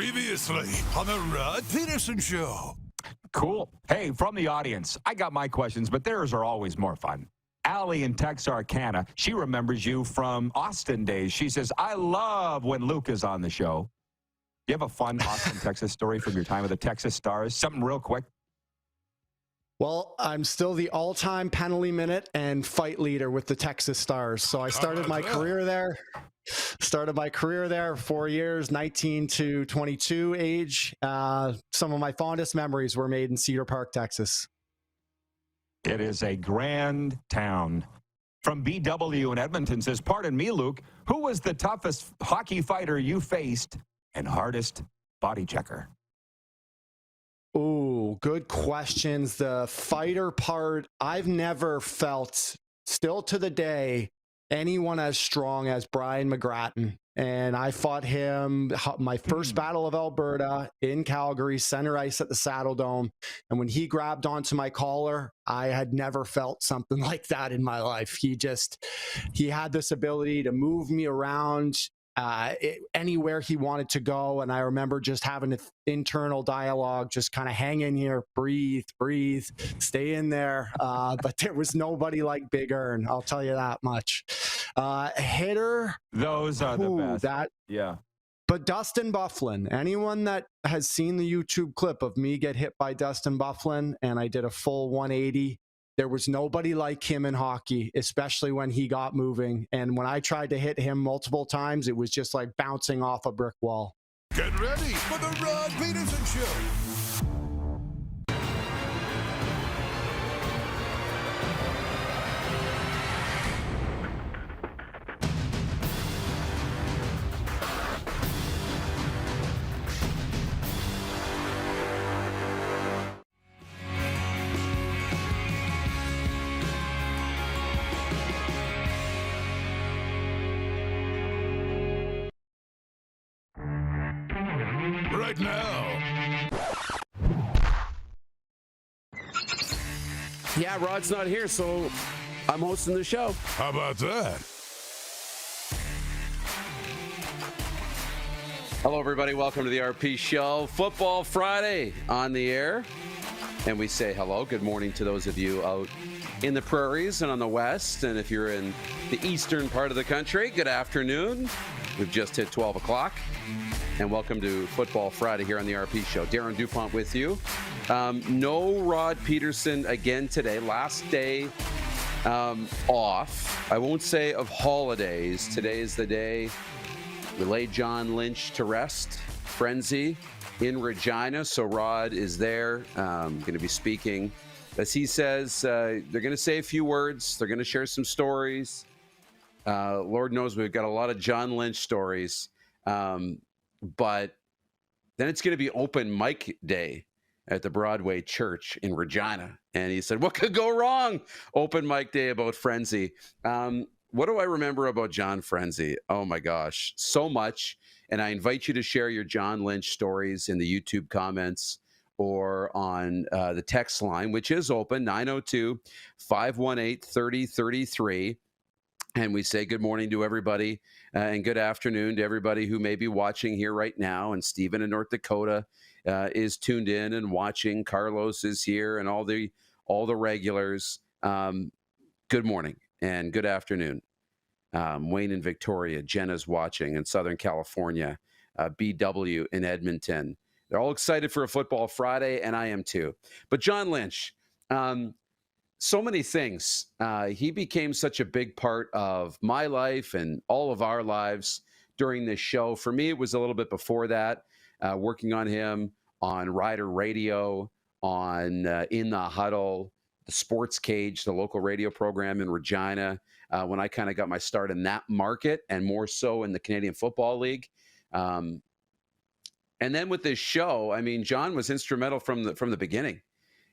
Previously on the Rod Pedersen Show. Cool. Hey, from the audience, I got my questions, but theirs are always more fun. Allie in Texarkana, she remembers you from Austin days. She says, I love when Luke is on the show. Do you have a fun Austin, Texas story from your time with the Texas Stars? Something real quick. Well, I'm still the all-time penalty minute and fight leader with the Texas Stars. So I started my career there. 4 years, 19 to 22 age. Some of my fondest memories were made in Cedar Park, Texas. It is a grand town. From BW in Edmonton says, pardon me, Luke, who was the toughest hockey fighter you faced and hardest body checker? Oh, good questions. The fighter part, I've never felt, still to the day, anyone as strong as Brian McGrattan. And I fought him my first battle of Alberta in Calgary, center ice at the Saddle Dome. And when he grabbed onto my collar, I had never felt something like that in my life. He had this ability to move me around anywhere he wanted to go. And I remember just having an internal dialogue, just kind of hang in here, breathe, stay in there. But there was nobody like Big Earn, I'll tell you that much. Hitter. Those are the best. Yeah. But Dustin Byfuglien, anyone that has seen the YouTube clip of me get hit by Dustin Byfuglien, and I did a full 180, there was nobody like him in hockey, especially when he got moving. And when I tried to hit him multiple times, it was just like bouncing off a brick wall. Get ready for the Rod Pedersen Show. Right now. Yeah, Rod's not here, so I'm hosting the show. How about that? Hello, everybody. Welcome to the RP Show. Football Friday on the air. And we say hello. Good morning to those of you out in the prairies and on the west. And if you're in the eastern part of the country, good afternoon. We've just hit 12 o'clock. And welcome to Football Friday here on the RP Show. Darren DuPont with you. No Rod Pedersen again today. Last day off. I won't say of holidays. Today is the day we laid John Lynch to rest. Frenzy in Regina. So Rod is there. Going to be speaking. As he says, they're going to say a few words. They're going to share some stories. Lord knows we've got a lot of John Lynch stories. But then it's going to be open mic day at the Broadway Church in Regina. And he said, what could go wrong? Open mic day about Frenzy. What do I remember about John Frenzy? Oh, my gosh, so much. And I invite you to share your John Lynch stories in the YouTube comments or on the text line, which is open, 902-518-3033. And we say good morning to everybody and good afternoon to everybody who may be watching here right now. And Stephen in North Dakota is tuned in and watching. Carlos is here and all the regulars. Good morning and good afternoon. Wayne in Victoria, Jenna's watching in Southern California, BW in Edmonton. They're all excited for a Football Friday, and I am too. But John Lynch, so many things. He became such a big part of my life and all of our lives during this show. For me, it was a little bit before that, working on him on Rider Radio, on In the Huddle, the Sports Cage, the local radio program in Regina, when I kind of got my start in that market and more so in the Canadian Football League. And then with this show, I mean, John was instrumental from the beginning.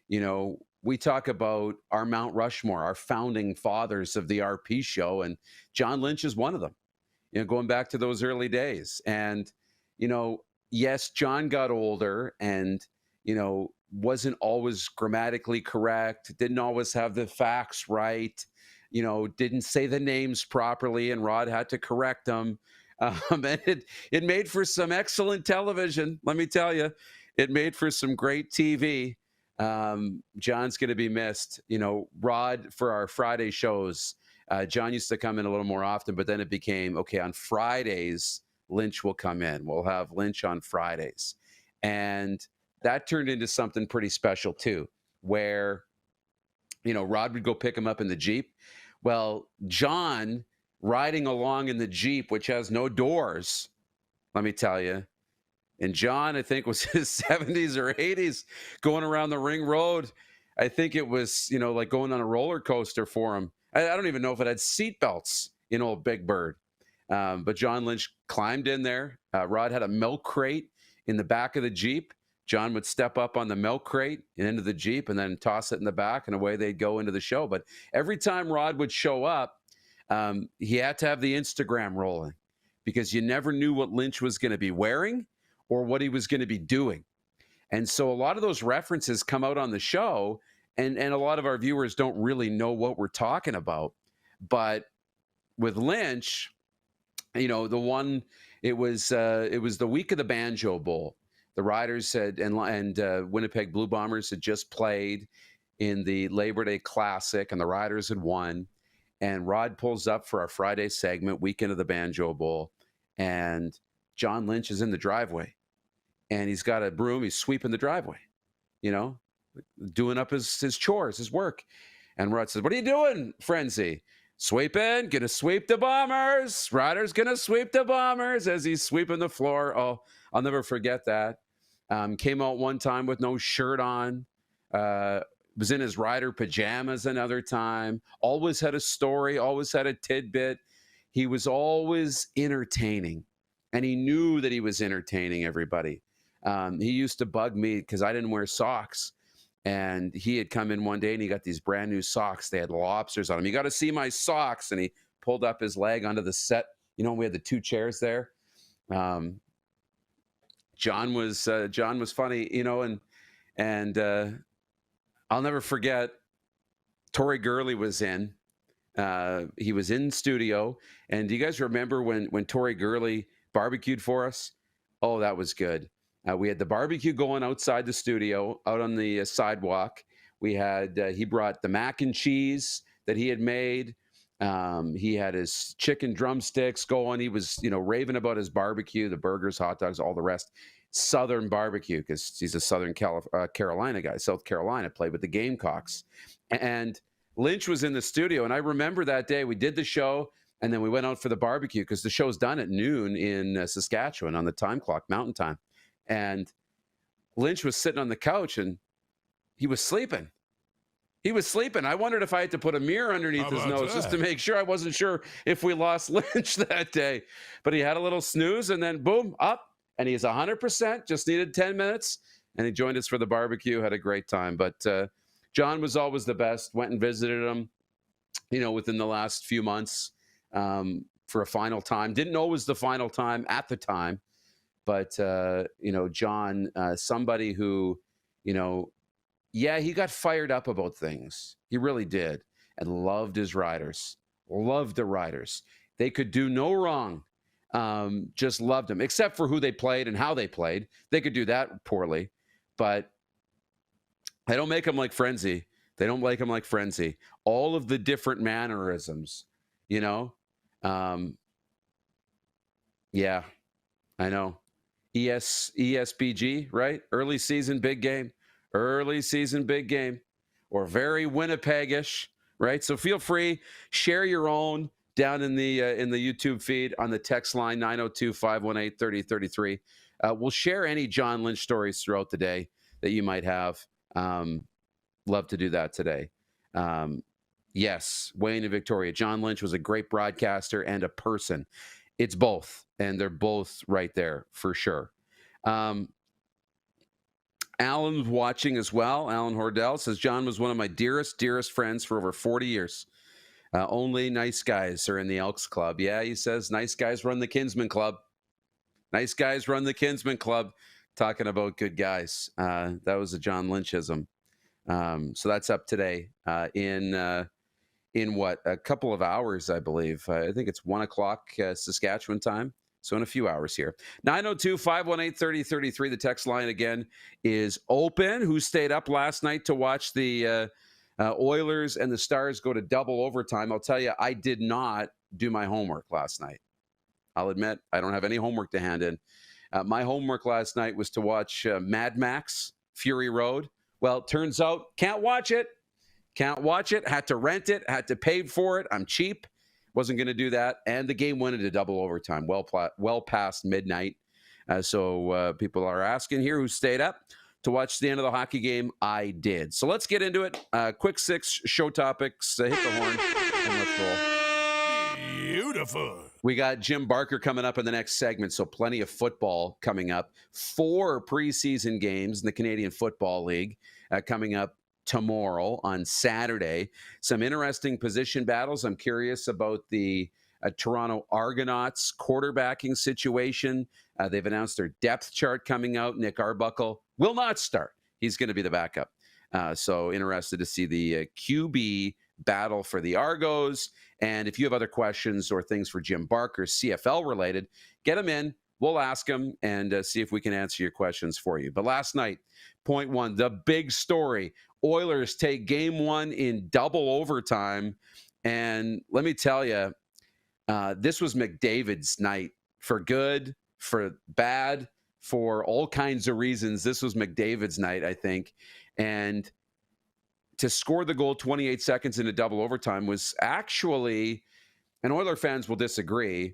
You know, we talk about our Mount Rushmore, our founding fathers of the RP Show, and John Lynch is one of them, you know, going back to those early days. And, you know, yes, John got older and, you know, wasn't always grammatically correct, didn't always have the facts right, you know, didn't say the names properly, and Rod had to correct them. And it made for some excellent television. Let me tell you, it made for some great TV. John's going to be missed. Rod, for our Friday shows, John used to come in a little more often, but then it became, okay, on Fridays, Lynch will come in. We'll have Lynch on Fridays. And that turned into something pretty special too, where, Rod would go pick him up in the Jeep. Well, John riding along in the Jeep, which has no doors, let me tell you. And John, I think, was his 70s or 80s going around the ring road. I think it was, like going on a roller coaster for him. I don't even know if it had seat belts in old Big Bird. But John Lynch climbed in there. Rod had a milk crate in the back of the Jeep. John would step up on the milk crate and into the Jeep and then toss it in the back, and away they'd go into the show. But every time Rod would show up, he had to have the Instagram rolling, because you never knew what Lynch was going to be wearing or what he was going to be doing. And so a lot of those references come out on the show, and a lot of our viewers don't really know what we're talking about. But with Lynch, it was the week of the Banjo Bowl. The Riders and Winnipeg Blue Bombers had just played in the Labor Day Classic, and the Riders had won. And Rod pulls up for our Friday segment, weekend of the Banjo Bowl, and John Lynch is in the driveway, and he's got a broom. He's sweeping the driveway, doing up his chores, his work. And Rod says, "What are you doing, Frenzy?" "Sweeping, gonna sweep the Bombers. Riders gonna sweep the Bombers," as he's sweeping the floor. Oh, I'll never forget that. Came out one time with no shirt on. Was in his Rider pajamas another time. Always had a story, always had a tidbit. He was always entertaining, and he knew that he was entertaining everybody. He used to bug me because I didn't wear socks. And he had come in one day and he got these brand new socks. They had lobsters on them. "You got to see my socks." And he pulled up his leg onto the set. We had the two chairs there. John was funny, and I'll never forget, Tori Gurley was in. He was in studio. And do you guys remember when Tori Gurley barbecued for us? Oh, that was good. We had the barbecue going outside the studio, out on the sidewalk. We had he brought the mac and cheese that he had made. He had his chicken drumsticks going. He was, raving about his barbecue, the burgers, hot dogs, all the rest. Southern barbecue, because he's a Southern Carolina guy. South Carolina, played with the Gamecocks. And Lynch was in the studio. And I remember that day we did the show, and then we went out for the barbecue, because the show's done at noon in Saskatchewan on the time clock, Mountain Time. And Lynch was sitting on the couch, and he was sleeping. I wondered if I had to put a mirror underneath his nose just to make sure. I wasn't sure if we lost Lynch that day. But he had a little snooze, and then boom, up. And he's 100%, just needed 10 minutes. And he joined us for the barbecue, had a great time. But John was always the best. Went and visited him, within the last few months for a final time. Didn't know it was the final time at the time. But, John, somebody who, he got fired up about things. He really did. And loved his Riders. Loved the Riders. They could do no wrong. Just loved them, except for who they played and how they played. They could do that poorly. But they don't make them like Frenzy. They don't like him like Frenzy. All of the different mannerisms, Yeah, I know. ESBG, right? Early season, big game. Or very Winnipegish, right? So feel free, share your own down in the YouTube feed on the text line 902-518-3033. We'll share any John Lynch stories throughout the day that you might have. Love to do that today. Yes, Wayne and Victoria. John Lynch was a great broadcaster and a person. It's both, and they're both right there for sure. Alan's watching as well. Alan Hordell says, "John was one of my dearest friends for over 40 years. Only nice guys are in the Elks Club." Yeah, he says, nice guys run the Kinsman Club. Nice guys run the Kinsman Club. Talking about good guys. That was a John Lynchism. So that's up today in what, a couple of hours, I believe. I think it's 1 o'clock Saskatchewan time. So in a few hours here. 902-518-3033. The text line again is open. Who stayed up last night to watch the Oilers and the Stars go to double overtime? I'll tell you, I did not do my homework last night. I'll admit, I don't have any homework to hand in. My homework last night was to watch Mad Max, Fury Road. Well, it turns out, can't watch it. Can't watch it. Had to rent it. Had to pay for it. I'm cheap. Wasn't going to do that. And the game went into double overtime, well past midnight. So people are asking here who stayed up to watch the end of the hockey game. I did. So let's get into it. Quick 6 show topics. Hit the horn and let's roll. Beautiful. We got Jim Barker coming up in the next segment, so plenty of football coming up. 4 preseason games in the Canadian Football League coming up tomorrow on Saturday. Some interesting position battles. I'm curious about the Toronto Argonauts quarterbacking situation. They've announced their depth chart coming out. Nick Arbuckle will not start. He's going to be the backup. So interested to see the QB battle for the Argos. And if you have other questions or things for Jim Barker, CFL related, get them in. We'll ask them and see if we can answer your questions for you. But last night, point 1, the big story. Oilers take game 1 in double overtime. And let me tell you, this was McDavid's night. For good, for bad, for all kinds of reasons. This was McDavid's night, I think. And to score the goal 28 seconds into double overtime was actually, and Oiler fans will disagree,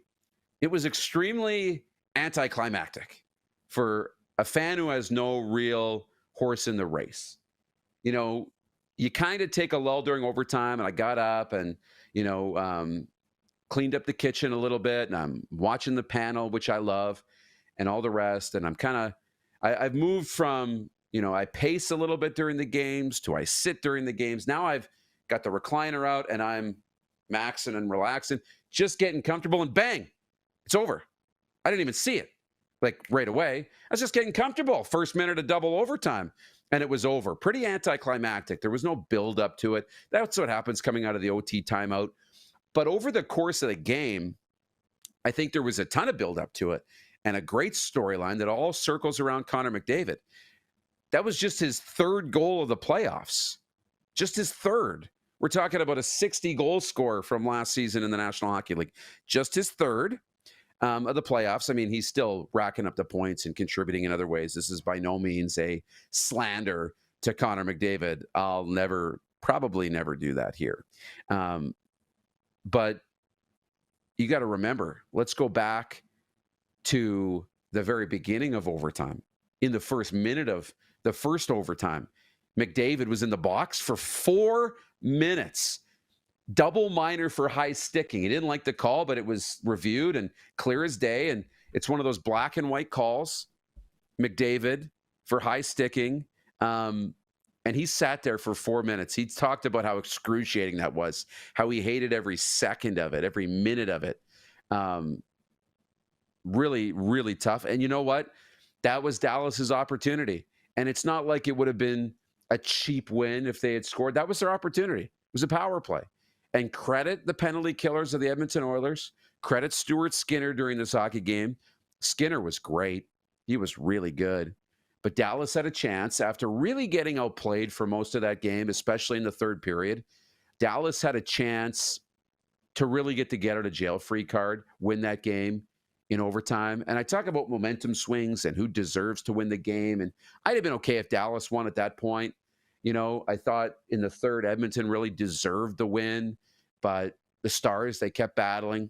it was extremely anticlimactic for a fan who has no real horse in the race. You know, you kind of take a lull during overtime, and I got up and, cleaned up the kitchen a little bit, and I'm watching the panel, which I love, and all the rest. And I've moved from, I pace a little bit during the games to I sit during the games. Now I've got the recliner out and I'm maxing and relaxing, just getting comfortable, and bang, it's over. I didn't even see it like right away. I was just getting comfortable. First minute of double overtime, and it was over. Pretty anticlimactic. There was no build up to it. That's what happens coming out of the OT timeout. But over the course of the game, I think there was a ton of build up to it and a great storyline that all circles around Connor McDavid. That was just his 3rd goal of the playoffs. Just his 3rd. We're talking about a 60-goal scorer from last season in the National Hockey League. Just his 3rd of the playoffs. I mean, he's still racking up the points and contributing in other ways. This is by no means a slander to Connor McDavid. I'll probably never do that here. But you got to remember, let's go back to the very beginning of overtime. In the first minute of the first overtime, McDavid was in the box for 4 minutes. Double minor for high sticking. He didn't like the call, but it was reviewed and clear as day. And it's one of those black and white calls. McDavid for high sticking. And he sat there for 4 minutes. He talked about how excruciating that was, how he hated every second of it, every minute of it. Really, really tough. And you know what? That was Dallas's opportunity. And it's not like it would have been a cheap win if they had scored. That was their opportunity. It was a power play. And credit the penalty killers of the Edmonton Oilers. Credit Stuart Skinner during this hockey game. Skinner was great. He was really good. But Dallas had a chance after really getting outplayed for most of that game, especially in the 3rd period. Dallas had a chance to really get the get out of jail free card, win that game in overtime. And I talk about momentum swings and who deserves to win the game. And I'd have been okay if Dallas won at that point. I thought in the 3rd, Edmonton really deserved the win, but the Stars, they kept battling.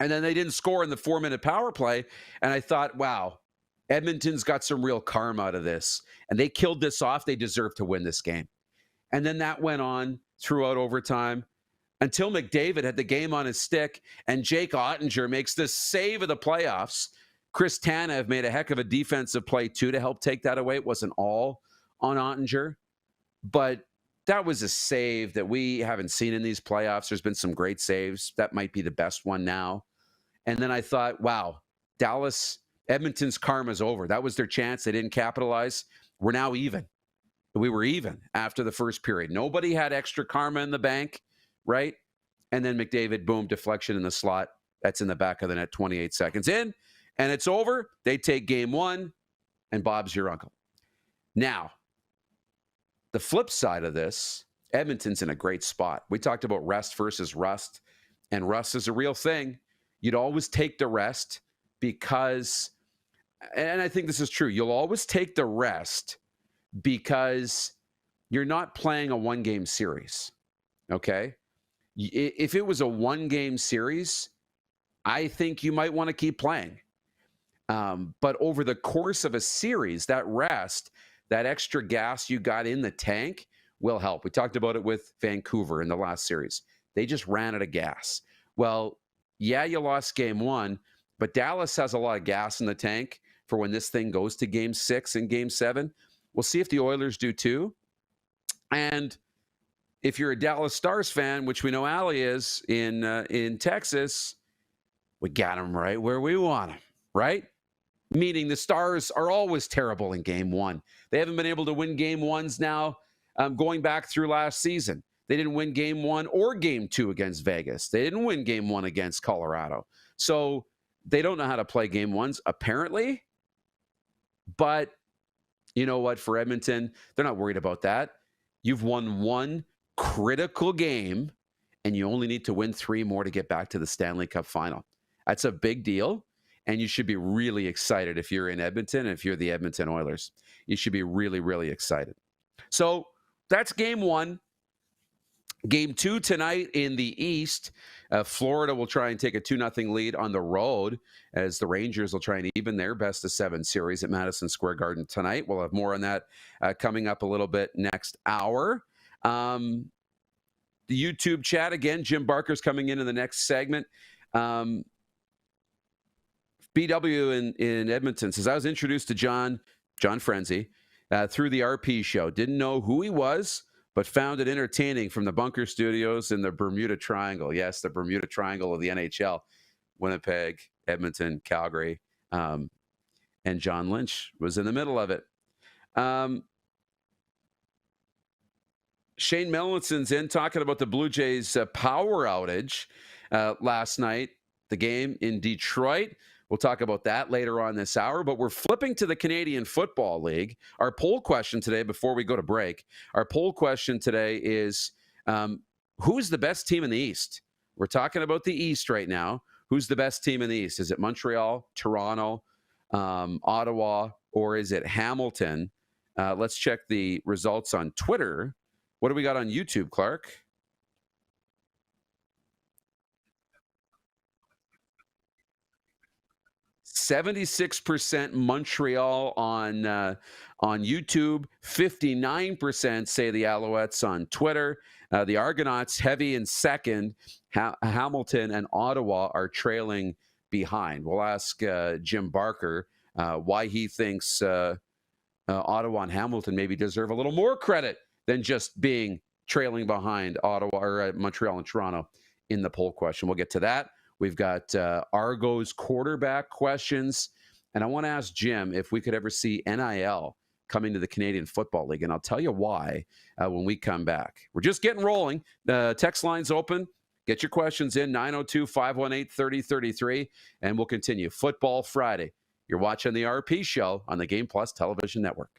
And then they didn't score in the 4-minute power play. And I thought, wow, Edmonton's got some real karma out of this. And they killed this off. They deserve to win this game. And then that went on throughout overtime until McDavid had the game on his stick and Jake Ottinger makes this save of the playoffs. Chris Tanev made a heck of a defensive play, too, to help take that away. It wasn't all on Ottinger, but that was a save that we haven't seen in these playoffs. There's been some great saves. That might be the best one now. And then I thought, wow, Edmonton's karma's over. That was their chance. They didn't capitalize. We're now even. We were even after the first period. Nobody had extra karma in the bank, right? And then McDavid, boom, deflection in the slot. That's in the back of the net, 28 seconds in, and it's over. They take game one, and Bob's your uncle. Now, the flip side of this, Edmonton's in a great spot. We talked about rest versus rust, and rust is a real thing. You'd always take the rest because, and I think this is true, you'll always take the rest because you're not playing a one-game series, okay? If it was a one-game series, I think you might want to keep playing. But over the course of a series, that rest, that extra gas you got in the tank will help. We talked about it with Vancouver in the last series. They just ran out of gas. Well, yeah, you lost game one, but Dallas has a lot of gas in the tank for when this thing goes to game 6 and game 7. We'll see if the Oilers do too. And if you're a Dallas Stars fan, which we know Allie is in Texas, we got him right where we want him, right? Meaning the Stars are always terrible in game one. They haven't been able to win game ones now going back through last season. They didn't win game 1 or game 2 against Vegas. They didn't win game 1 against Colorado. So they don't know how to play game ones, apparently. But you know what? For Edmonton, they're not worried about that. You've won one critical game, and you only need to win 3 more to get back to the Stanley Cup final. That's a big deal, and you should be really excited if you're in Edmonton and if you're the Edmonton Oilers. You should be really, really excited. So that's game 1. Game 2 tonight in the East. Florida will try and take a 2-0 lead on the road as the Rangers will try and even their best-of-7 series at Madison Square Garden tonight. We'll have more on that coming up a little bit next hour. The YouTube chat, again, Jim Barker's coming in the next segment. BW in Edmonton says, I was introduced to John Frenzy through the RP show. Didn't know who he was, but found it entertaining from the Bunker Studios in the Bermuda Triangle. Yes, the Bermuda Triangle of the NHL. Winnipeg, Edmonton, Calgary, and John Lynch was in the middle of it. Shane Mellinson's in talking about the Blue Jays power outage last night, the game in Detroit. We'll talk about that later on this hour, but we're flipping to the Canadian Football League. Our poll question today, before we go to break, our poll question today is, who's the best team in the East? We're talking about the East right now. Who's the best team in the East? Is it Montreal, Toronto, Ottawa, or is it Hamilton? Let's check the results on Twitter. What do we got on YouTube, Clark? 76% Montreal on YouTube. 59% say the Alouettes on Twitter. The Argonauts heavy in second. Hamilton and Ottawa are trailing behind. We'll ask Jim Barker why he thinks Ottawa and Hamilton maybe deserve a little more credit than just being trailing behind Ottawa or Montreal and Toronto in the poll question. We'll get to that. We've got Argos quarterback questions. And I want to ask Jim if we could ever see NIL coming to the Canadian Football League. And I'll tell you why when we come back. We're just getting rolling. The text line's open. Get your questions in, 902-518-3033. And we'll continue. Football Friday. You're watching the RP Show on the Game Plus Television Network.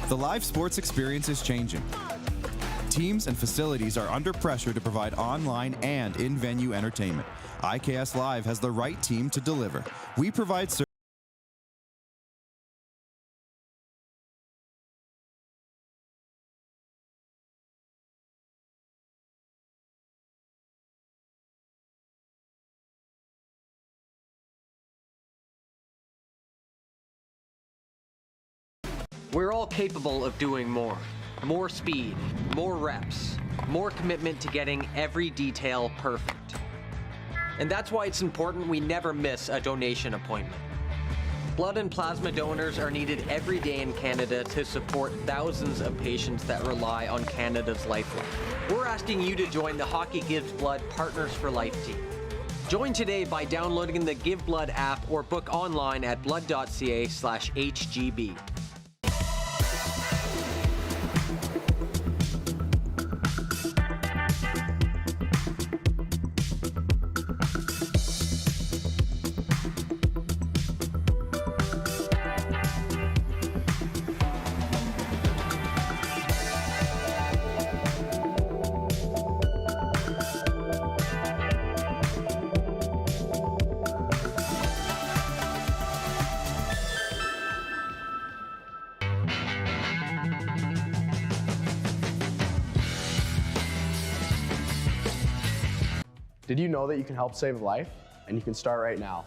The live sports experience is changing. Teams and facilities are under pressure to provide online and in-venue entertainment. IKS Live has the right team to deliver. We provide service. We're all capable of doing more. More speed, more reps, more commitment to getting every detail perfect. And that's why it's important we never miss a donation appointment. Blood and plasma donors are needed every day in Canada to support thousands of patients that rely on Canada's lifeline. We're asking you to join the Hockey Gives Blood Partners for Life team. Join today by downloading the Give Blood app or book online at blood.ca/HGB. Did you know that you can help save a life? And you can start right now.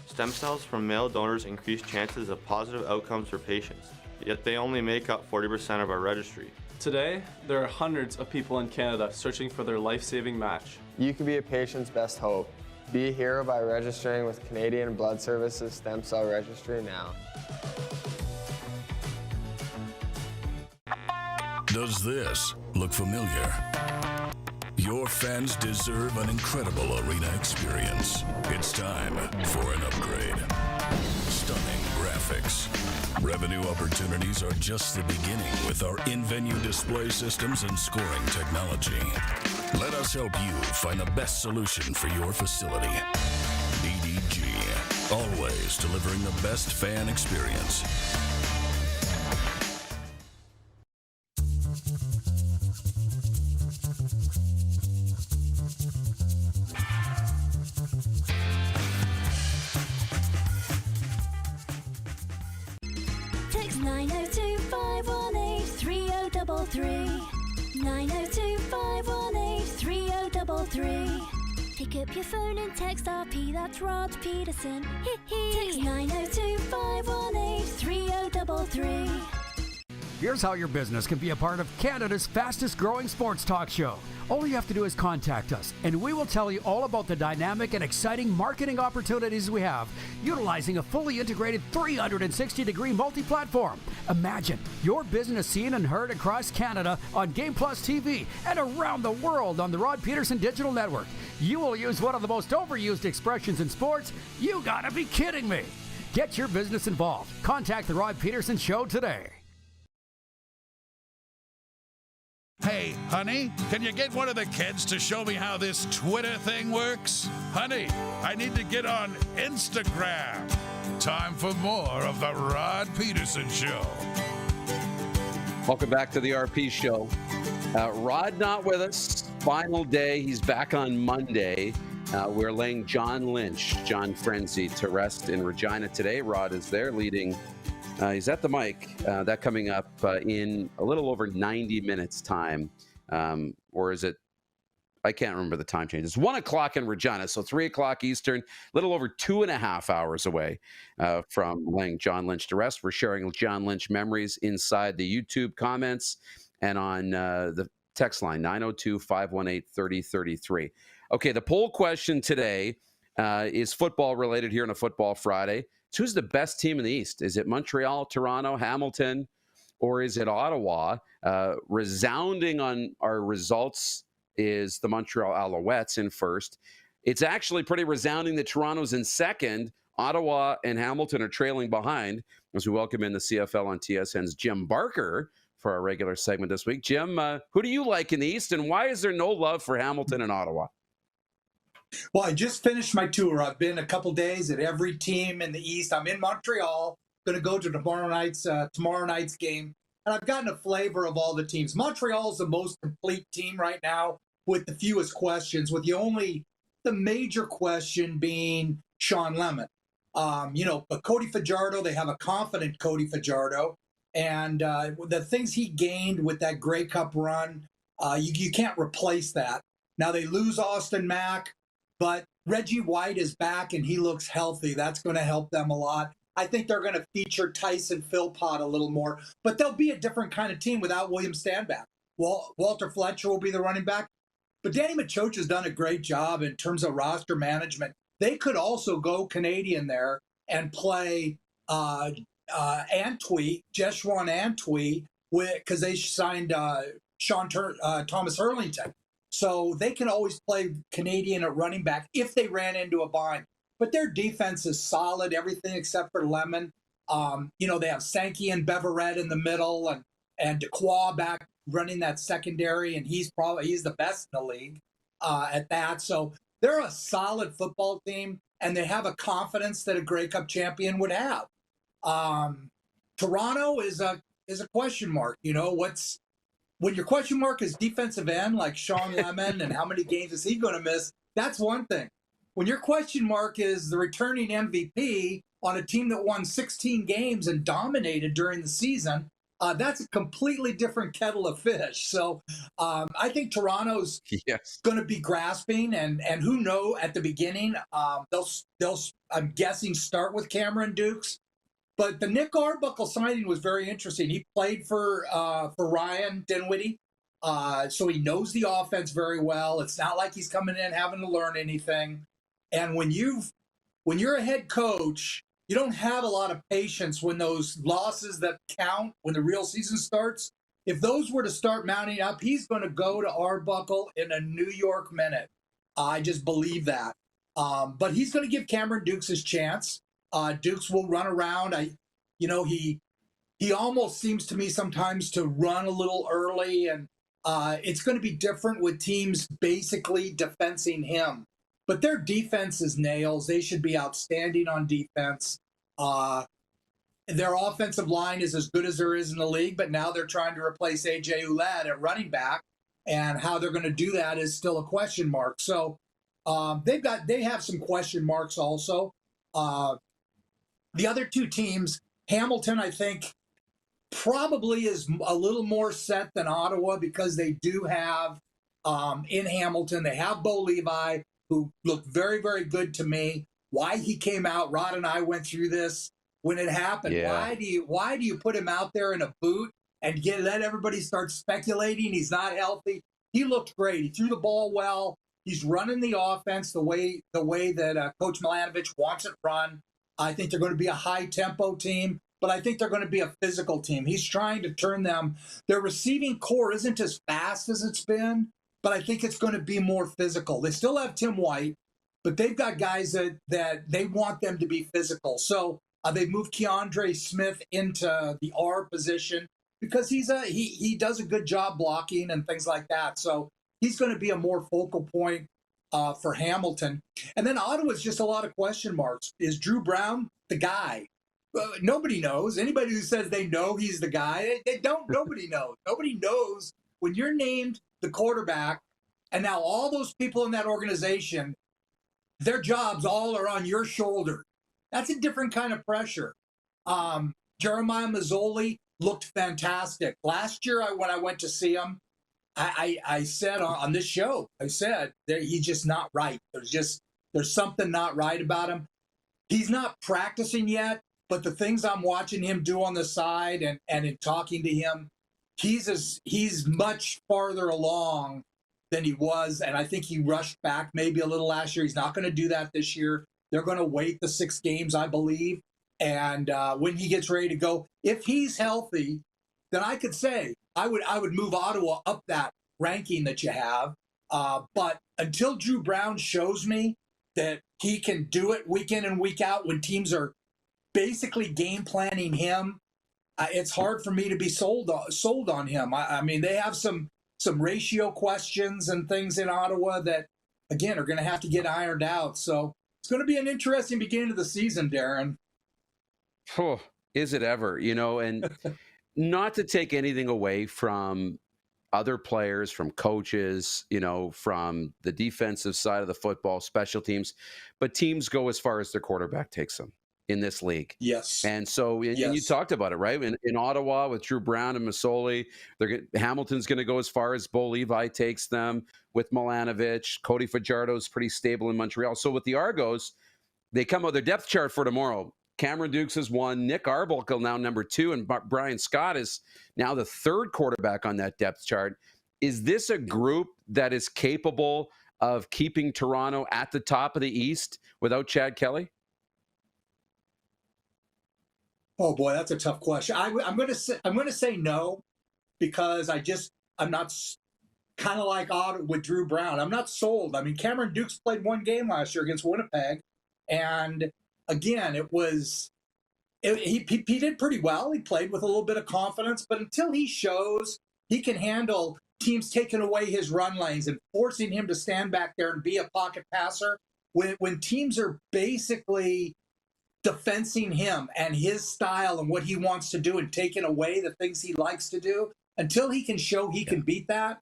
Stem cells from male donors increase chances of positive outcomes for patients, yet they only make up 40% of our registry. Today, there are hundreds of people in Canada searching for their life-saving match. You can be a patient's best hope. Be a hero by registering with Canadian Blood Services Stem Cell Registry now. Does this look familiar? Your fans deserve an incredible arena experience. It's time for an upgrade. Stunning graphics. Revenue opportunities are just the beginning with our in-venue display systems and scoring technology. Let us help you find the best solution for your facility. DDG, always delivering the best fan experience. Text 902-518-3033. 902-518-3033. Pick up your phone and text RP, that's Rod Pedersen. Text 902-518-3033. Here's how your business can be a part of Canada's fastest growing sports talk show. All you have to do is contact us, and we will tell you all about the dynamic and exciting marketing opportunities we have, utilizing a fully integrated 360-degree multi-platform. Imagine your business seen and heard across Canada on Game Plus TV and around the world on the Rod Pedersen Digital Network. You will use one of the most overused expressions in sports. You gotta be kidding me. Get your business involved. Contact the Rod Pedersen Show today. Hey, honey, can you get one of the kids to show me how this Twitter thing works? Honey, I need to get on Instagram. Time for more of the Rod Pedersen Show. Welcome back to the RP Show. Rod not with us. Final day. He's back on Monday. We're laying John Frenzy, to rest in Regina today. Rod is there leading. He's at the mic. That coming up in a little over 90 minutes time. Or is it? I can't remember the time change. It's 1 o'clock in Regina, so 3 o'clock Eastern, a little over 2.5 hours away from laying John Lynch to rest. We're sharing John Lynch memories inside the YouTube comments and on the text line, 902-518-3033. Okay, the poll question today is football related here on a Football Friday. So who's the best team in the East? Is it Montreal, Toronto, Hamilton, or is it Ottawa? Resounding on our results is the Montreal Alouettes in first. It's actually pretty resounding that Toronto's in second. Ottawa and Hamilton are trailing behind as we welcome in the CFL on TSN's Jim Barker for our regular segment this week. Jim, who do you like in the East, and why is there no love for Hamilton and Ottawa? Well, I just finished my tour. I've been a couple days at every team in the East. I'm in Montreal, going to go to tomorrow night's game, and I've gotten a flavor of all the teams. Montreal is the most complete team right now with the fewest questions, with the major question being Sean Lemon. But Cody Fajardo, they have a confident Cody Fajardo, and the things he gained with that Grey Cup run, you can't replace that. Now they lose Austin Mack. But Reggie White is back, and he looks healthy. That's going to help them a lot. I think they're going to feature Tyson Philpott a little more. But they'll be a different kind of team without William Stanback. Walter Fletcher will be the running back. But Danny Machoch has done a great job in terms of roster management. They could also go Canadian there and play Jeshwan Antwi, because they signed Thomas Hurlington. So they can always play Canadian at running back if they ran into a bind. But their defense is solid, everything except for Lemon. They have Sankey and Beverett in the middle, and Dequoy back running that secondary, and he's the best in the league at that. So they're a solid football team, and they have a confidence that a Grey Cup champion would have. Toronto is a question mark. When your question mark is defensive end like Sean Lemon and how many games is he going to miss? That's one thing. When your question mark is the returning MVP on a team that won 16 games and dominated during the season, that's a completely different kettle of fish. So I think Toronto's going to be grasping, and who know at the beginning they'll I'm guessing start with Cameron Dukes. But the Nick Arbuckle signing was very interesting. He played for Ryan Dinwiddie, so he knows the offense very well. It's not like he's coming in having to learn anything. And when you're a head coach, you don't have a lot of patience when those losses that count when the real season starts. If those were to start mounting up, he's going to go to Arbuckle in a New York minute. I just believe that. But he's going to give Cameron Dukes his chance. Dukes will run around. He almost seems to me sometimes to run a little early, and it's going to be different with teams basically defensing him. But their defense is nails. They should be outstanding on defense. Their offensive line is as good as there is in the league, but now they're trying to replace A.J. Ouellette at running back, and how they're going to do that is still a question mark. So they have some question marks also. The other two teams, Hamilton, I think, probably is a little more set than Ottawa because they do have, in Hamilton, they have Bo Levi, who looked very, very good to me. Why he came out, Rod and I went through this when it happened. Yeah. Why do you put him out there in a boot and let everybody start speculating he's not healthy? He looked great. He threw the ball well. He's running the offense the way that Coach Milanovich wants it run. I think they're going to be a high-tempo team, but I think they're going to be a physical team. He's trying to turn them. Their receiving core isn't as fast as it's been, but I think it's going to be more physical. They still have Tim White, but they've got guys that they want them to be physical. So they moved Keandre Smith into the R position because he does a good job blocking and things like that. So he's going to be a more focal point for Hamilton. And then Ottawa's just a lot of question marks. Is Drew Brown the guy? Nobody knows. Anybody who says they know he's the guy, they don't. Nobody knows. Nobody knows when you're named the quarterback, and now all those people in that organization, their jobs all are on your shoulder. That's a different kind of pressure. Jeremiah Mazzoli looked fantastic. Last year when I went to see him, I said on this show, I said that he's just not right. There's something not right about him. He's not practicing yet, but the things I'm watching him do on the side and in talking to him, he's much farther along than he was. And I think he rushed back maybe a little last year. He's not going to do that this year. They're going to wait the 6 games, I believe. And when he gets ready to go, if he's healthy, then I could say I would move Ottawa up that ranking that you have. But until Drew Brown shows me that he can do it week in and week out when teams are basically game planning him, it's hard for me to be sold on him. I mean, they have some ratio questions and things in Ottawa that, again, are going to have to get ironed out. So it's going to be an interesting beginning of the season, Darren. Oh, is it ever? And not to take anything away from other players, from coaches, from the defensive side of the football, special teams, but teams go as far as their quarterback takes them in this league. Yes. And so, and you talked about it, right? In Ottawa with Drew Brown and Masoli, Hamilton's going to go as far as Bo Levi takes them with Milanovich. Cody Fajardo's pretty stable in Montreal. So with the Argos, they come out their depth chart for tomorrow. Cameron Dukes is 1, Nick Arbuckle now number 2, and Brian Scott is now the 3rd quarterback on that depth chart. Is this a group that is capable of keeping Toronto at the top of the East without Chad Kelly? Oh boy, that's a tough question. I'm going to say no, because I'm not kind of like odd with Drew Brown. I'm not sold. I mean, Cameron Dukes played one game last year against Winnipeg, and again, he did pretty well. He played with a little bit of confidence, but until he shows he can handle teams taking away his run lanes and forcing him to stand back there and be a pocket passer, when teams are basically defensing him and his style and what he wants to do and taking away the things he likes to do, until he can show he can beat that,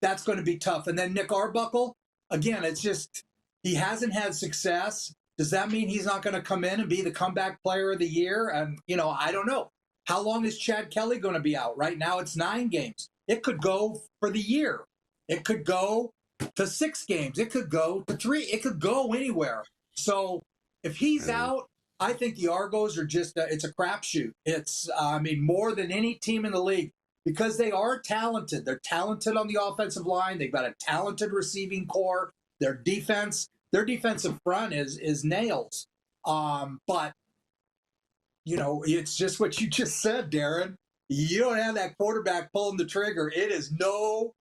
that's going to be tough. And then Nick Arbuckle, again, it's just he hasn't had success. Does that mean he's not going to come in and be the comeback player of the year? And, I don't know. How long is Chad Kelly going to be out? Right now it's 9 games. It could go for the year. It could go to 6 games. It could go to 3. It could go anywhere. So if he's out, I think the Argos are just, it's a crapshoot. It's, more than any team in the league, because they are talented. They're talented on the offensive line. They've got a talented receiving core. Their defensive front is nails. But, it's just what you just said, Darren. You don't have that quarterback pulling the trigger. It is no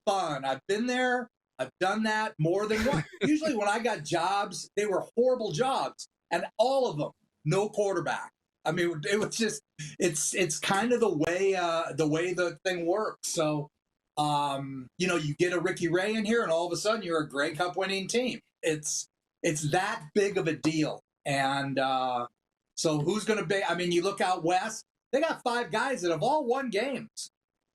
fun. I've been there. I've done that more than once. Usually when I got jobs, they were horrible jobs. And all of them, no quarterback. I mean, it was just, it's kind of the way the thing works. So, you get a Ricky Ray in here and all of a sudden you're a Grey Cup winning team. It's that big of a deal. And so who's going to be, you look out west, they got 5 guys that have all won games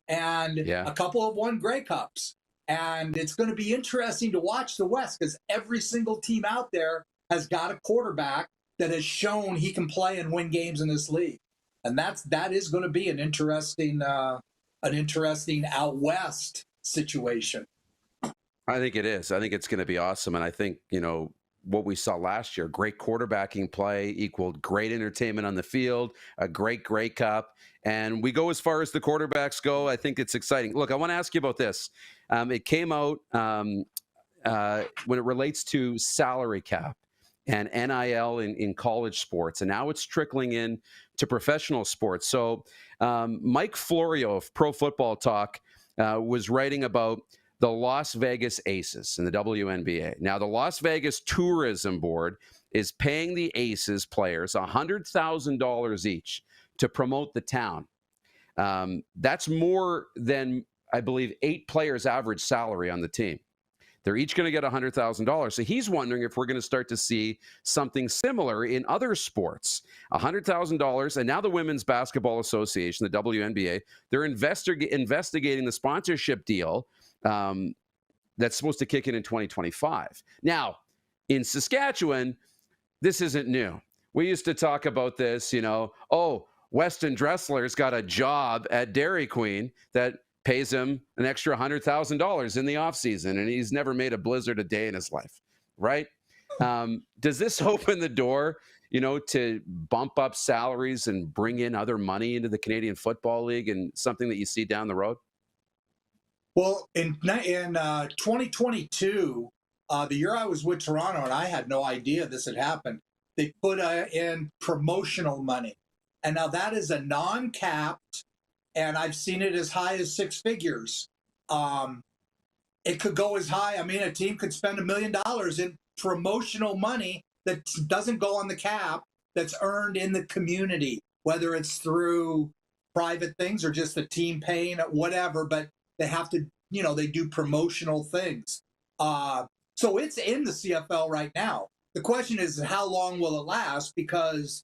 and a couple have won Grey Cups. And it's going to be interesting to watch the West because every single team out there has got a quarterback that has shown he can play and win games in this league. And that is going to be an interesting out west situation. I think it is. I think it's going to be awesome. And I think, what we saw last year, great quarterbacking play equaled great entertainment on the field, a great Grey Cup. And we go as far as the quarterbacks go. I think it's exciting. Look, I want to ask you about this. It came out when it relates to salary cap and NIL in college sports, and now it's trickling in to professional sports. So Mike Florio of Pro Football Talk was writing about the Las Vegas Aces in the WNBA. Now, the Las Vegas Tourism Board is paying the Aces players $100,000 each to promote the town. That's more than, I believe, 8 players' average salary on the team. They're each going to get $100,000. So he's wondering if we're going to start to see something similar in other sports. $100,000. And now the Women's Basketball Association, the WNBA, they're investigating the sponsorship deal that's supposed to kick in 2025. Now, in Saskatchewan, this isn't new. We used to talk about this, Weston Dressler's got a job at Dairy Queen that pays him an extra $100,000 in the offseason, and he's never made a blizzard a day in his life, right? Does this open the door, to bump up salaries and bring in other money into the Canadian Football League and something that you see down the road? Well, in 2022, the year I was with Toronto, and I had no idea this had happened, they put in promotional money. And now that is a non-capped, and I've seen it as high as 6 figures. It could go as high. A team could spend $1 million in promotional money that doesn't go on the cap, that's earned in the community, whether it's through private things or just the team paying it, whatever. But they have to, they do promotional things. So it's in the CFL right now. The question is, how long will it last? Because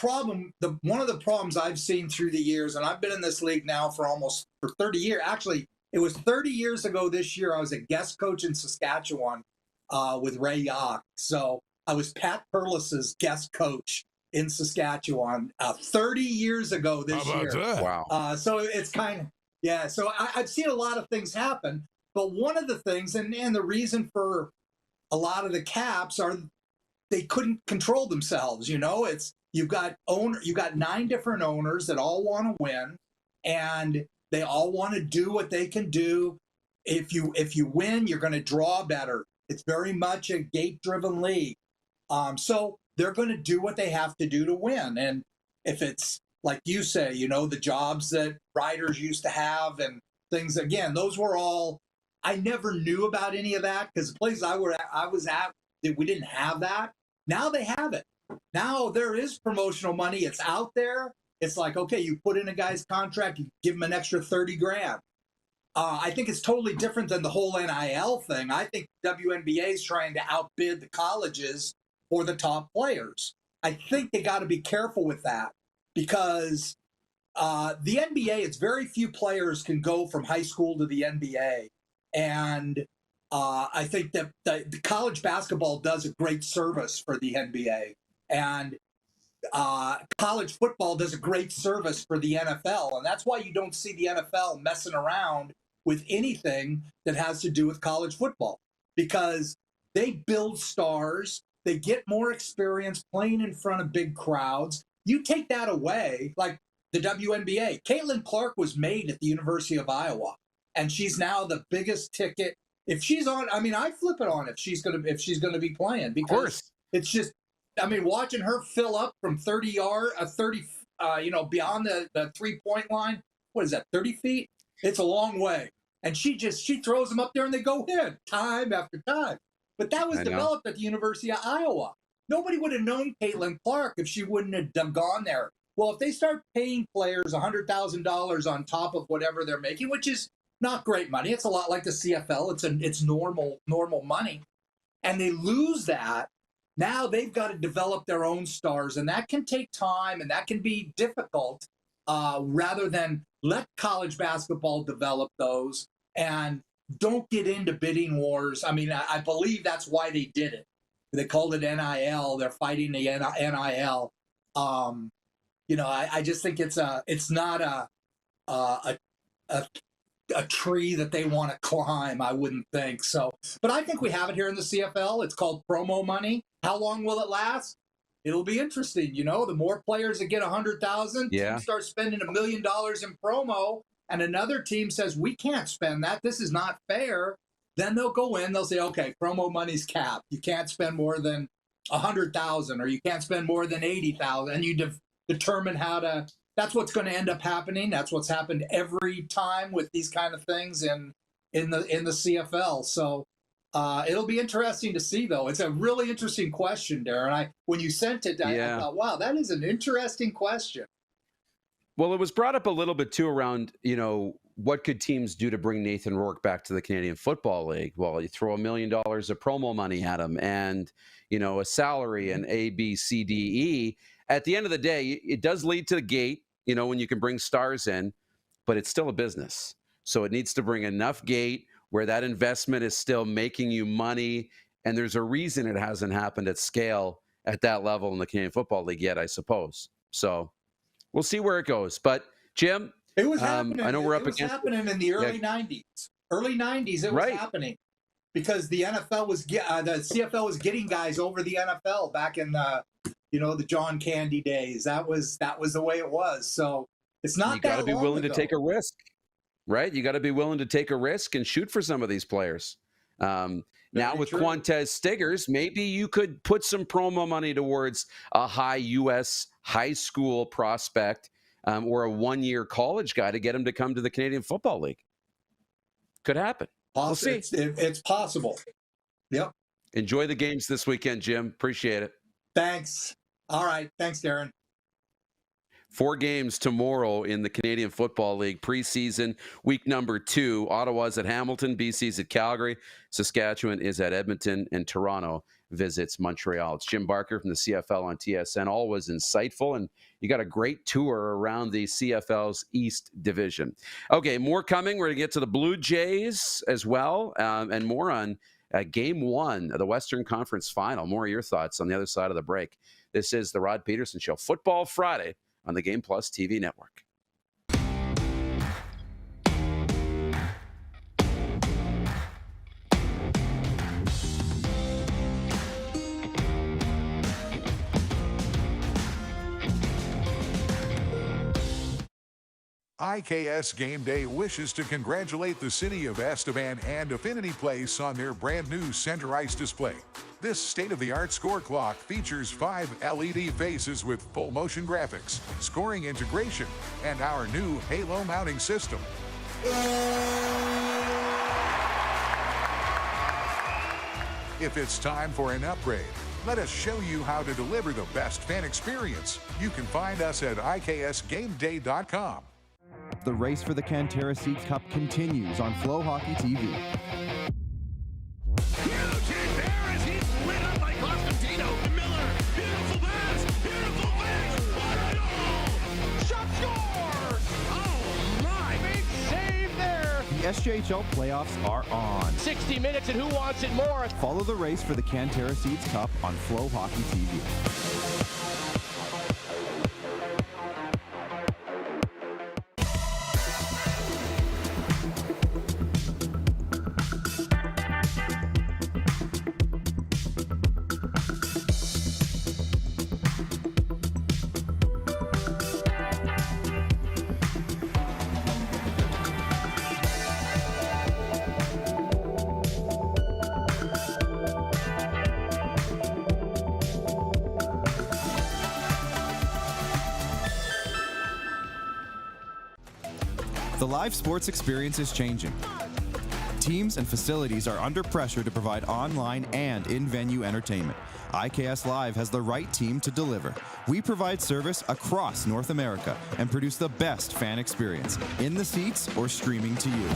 one of the problems I've seen through the years, and I've been in this league now for 30 years. Actually, it was 30 years ago this year. I was a guest coach in Saskatchewan with Ray Yock. So I was Pat Perlis's guest coach in Saskatchewan 30 years ago this year. That? Wow. So it's kind of, yeah. So I've seen a lot of things happen. But one of the things, and the reason for a lot of the caps are they couldn't control themselves. You've got 9 different owners that all want to win, and they all want to do what they can do. If you win, you're going to draw better. It's very much a gate-driven league. So they're going to do what they have to do to win. And if it's like you say, the jobs that writers used to have, and things. Again, those were all, I never knew about any of that because the places I was at, we didn't have that. Now they have it. Now there is promotional money. It's out there. It's like, okay, you put in a guy's contract, you give him an extra 30 grand. I think it's totally different than the whole NIL thing. I think WNBA is trying to outbid the colleges for the top players. I think they got to be careful with that because the NBA, it's very few players can go from high school to the NBA. And I think that the college basketball does a great service for the NBA. And college football does a great service for the NFL. And that's why you don't see the NFL messing around with anything that has to do with college football, because they build stars, they get more experience playing in front of big crowds. You take that away, like the WNBA. Caitlin Clark was made at the University of Iowa, and she's now the biggest ticket. If she's on, I mean, I flip it on if she's gonna be playing, because it's just, I mean, watching her fill up from 30 beyond the 3-point line. What is that, 30 feet? It's a long way. And she throws them up there and they go in time after time. But that was developed at the University of Iowa. Nobody would have known Caitlin Clark if she wouldn't have gone there. Well, if they start paying players $100,000 on top of whatever they're making, which is not great money, it's a lot like the CFL. It's normal money, and they lose that. Now they've got to develop their own stars, and that can take time and that can be difficult. Rather than let college basketball develop those and don't get into bidding wars. I mean, I believe that's why they did it. They called it NIL. They're fighting the NIL. I just think it's not a tree that they want to climb. I wouldn't think so. But I think we have it here in the CFL. It's called promo money. How long will it last? It'll be interesting. The more players that get 100,000, teams start spending $1 million in promo, and another team says, we can't spend that. This is not fair. Then they'll go in, they'll say, okay, promo money's capped. You can't spend more than 100,000, or you can't spend more than 80,000. And you determine how to, that's what's going to end up happening. That's what's happened every time with these kind of things in the CFL. So it'll be interesting to see, though. It's a really interesting question, Darren. When you sent it, I thought, wow, that is an interesting question. Well, it was brought up a little bit too around, what could teams do to bring Nathan Rourke back to the Canadian Football League? Well, you throw $1 million of promo money at him and, a salary and A, B, C, D, E. At the end of the day, it does lead to the gate, when you can bring stars in, but it's still a business. So it needs to bring enough gate where that investment is still making you money. And there's a reason it hasn't happened at scale at that level in the Canadian Football League yet, I suppose. So we'll see where it goes. But Jim, it was happening. I know we're up against. It was happening in the early 90s. Early 90s, it was happening because the NFL was the CFL was getting guys over the NFL back in the the John Candy days. That was the way it was. So it's not. You got to be willing to take a risk, right? You got to be willing to take a risk and shoot for some of these players. Now with Quantez Stiggers, maybe you could put some promo money towards a high U.S. high school prospect or a one-year college guy to get him to come to the Canadian Football League. Could happen. We'll see. It's possible. Yep. Enjoy the games this weekend, Jim. Appreciate it. Thanks. All right. Thanks, Darren. 4 games tomorrow in the Canadian Football League preseason, week number 2. Ottawa's at Hamilton, BC's at Calgary, Saskatchewan is at Edmonton, and Toronto visits Montreal. It's Jim Barker from the CFL on TSN. Always insightful, and you got a great tour around the CFL's East Division. Okay, more coming. We're going to get to the Blue Jays as well, and more on Game 1 of the Western Conference Final. More of your thoughts on the other side of the break. This is the Rod Pedersen Show, Football Friday, on the Game Plus TV network. IKS Game Day wishes to congratulate the city of Estevan and Affinity Place on their brand new center ice display. This state-of-the-art score clock features 5 LED faces with full motion graphics, scoring integration, and our new Halo mounting system. If it's time for an upgrade, let us show you how to deliver the best fan experience. You can find us at iksgameday.com. The race for the Cantera Seats Cup continues on Flow Hockey TV. The SJHL playoffs are on. 60 minutes, and who wants it more? Follow the race for the Cantera Seats Cup on Flow Hockey TV. The live sports experience is changing. Teams and facilities are under pressure to provide online and in-venue entertainment. IKS Live has the right team to deliver. We provide service across North America and produce the best fan experience, in the seats or streaming to you.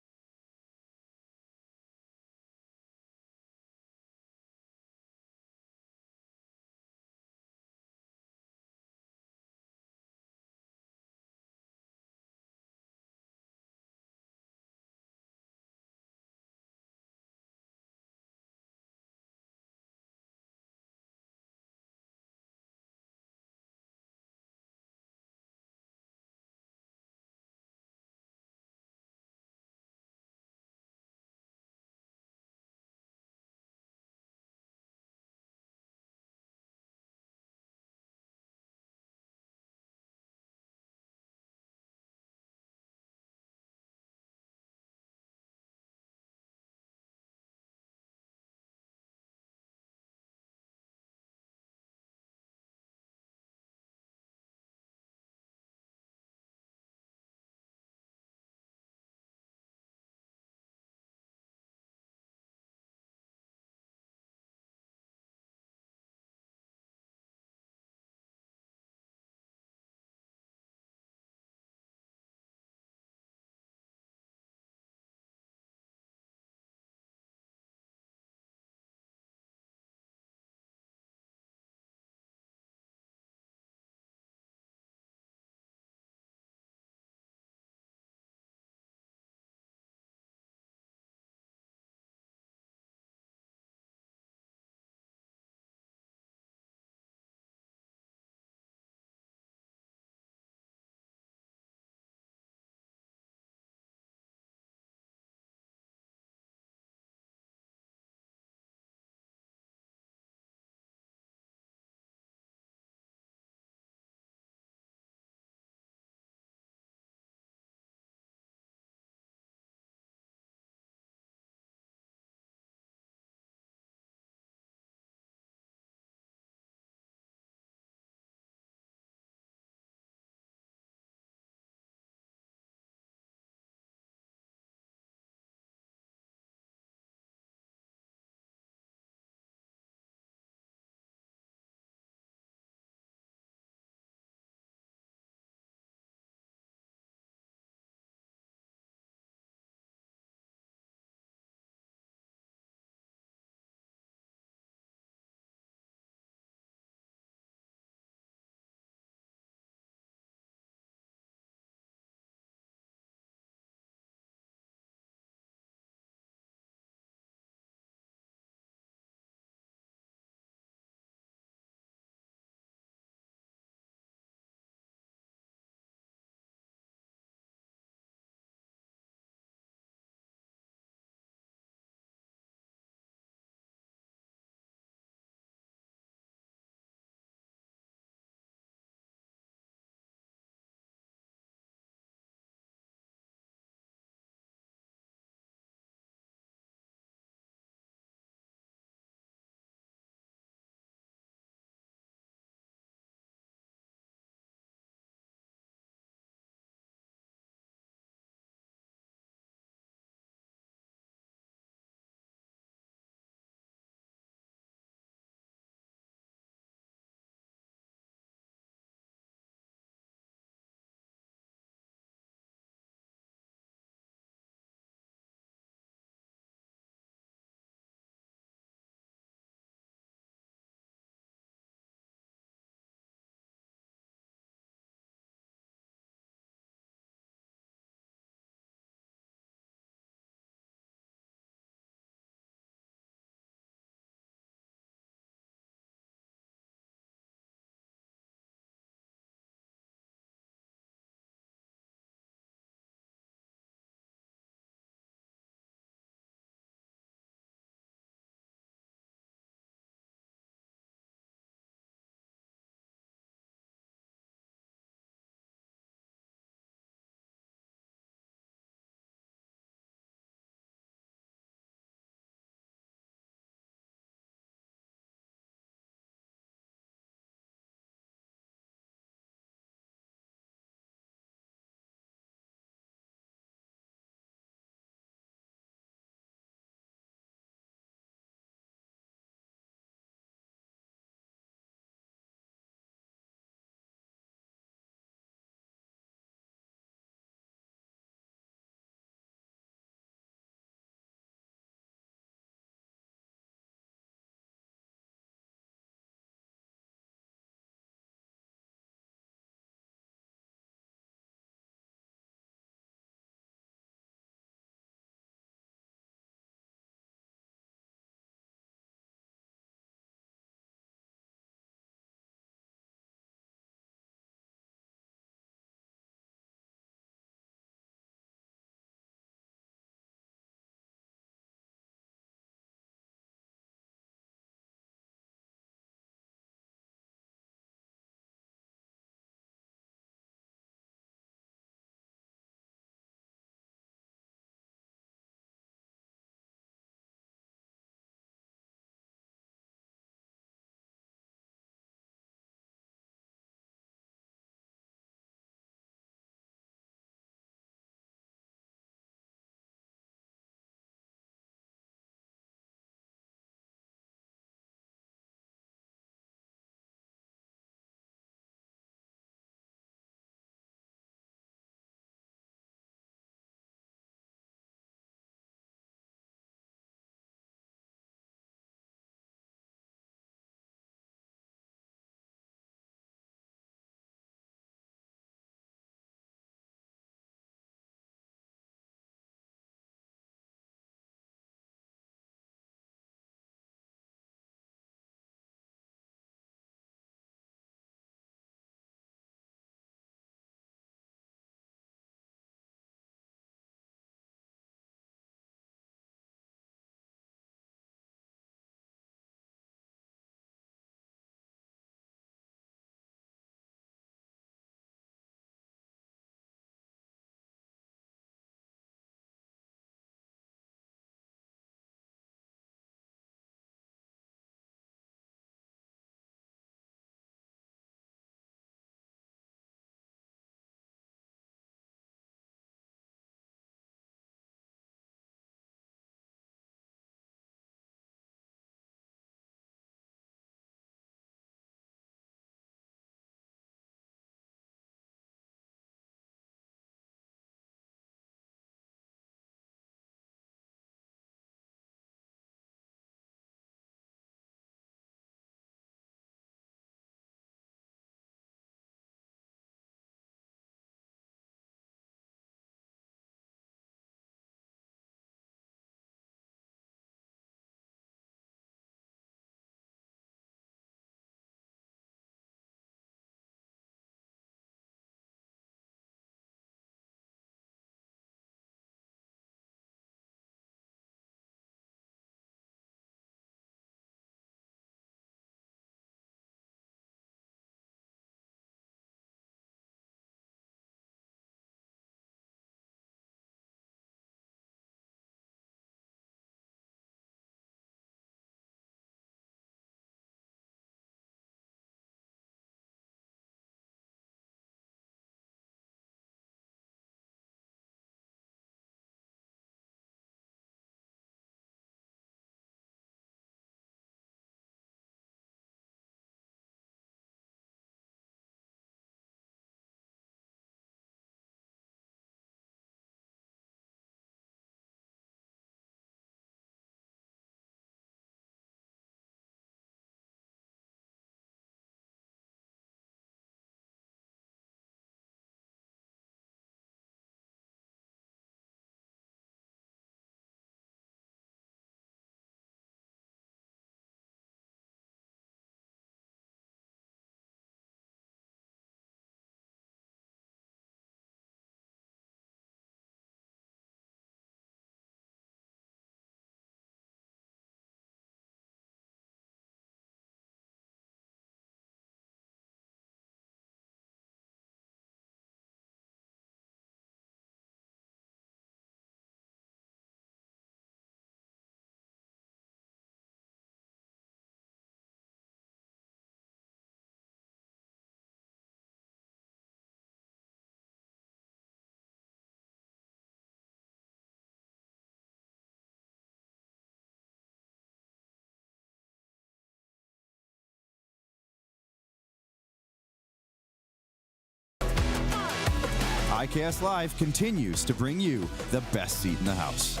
ICAST Live continues to bring you the best seat in the house.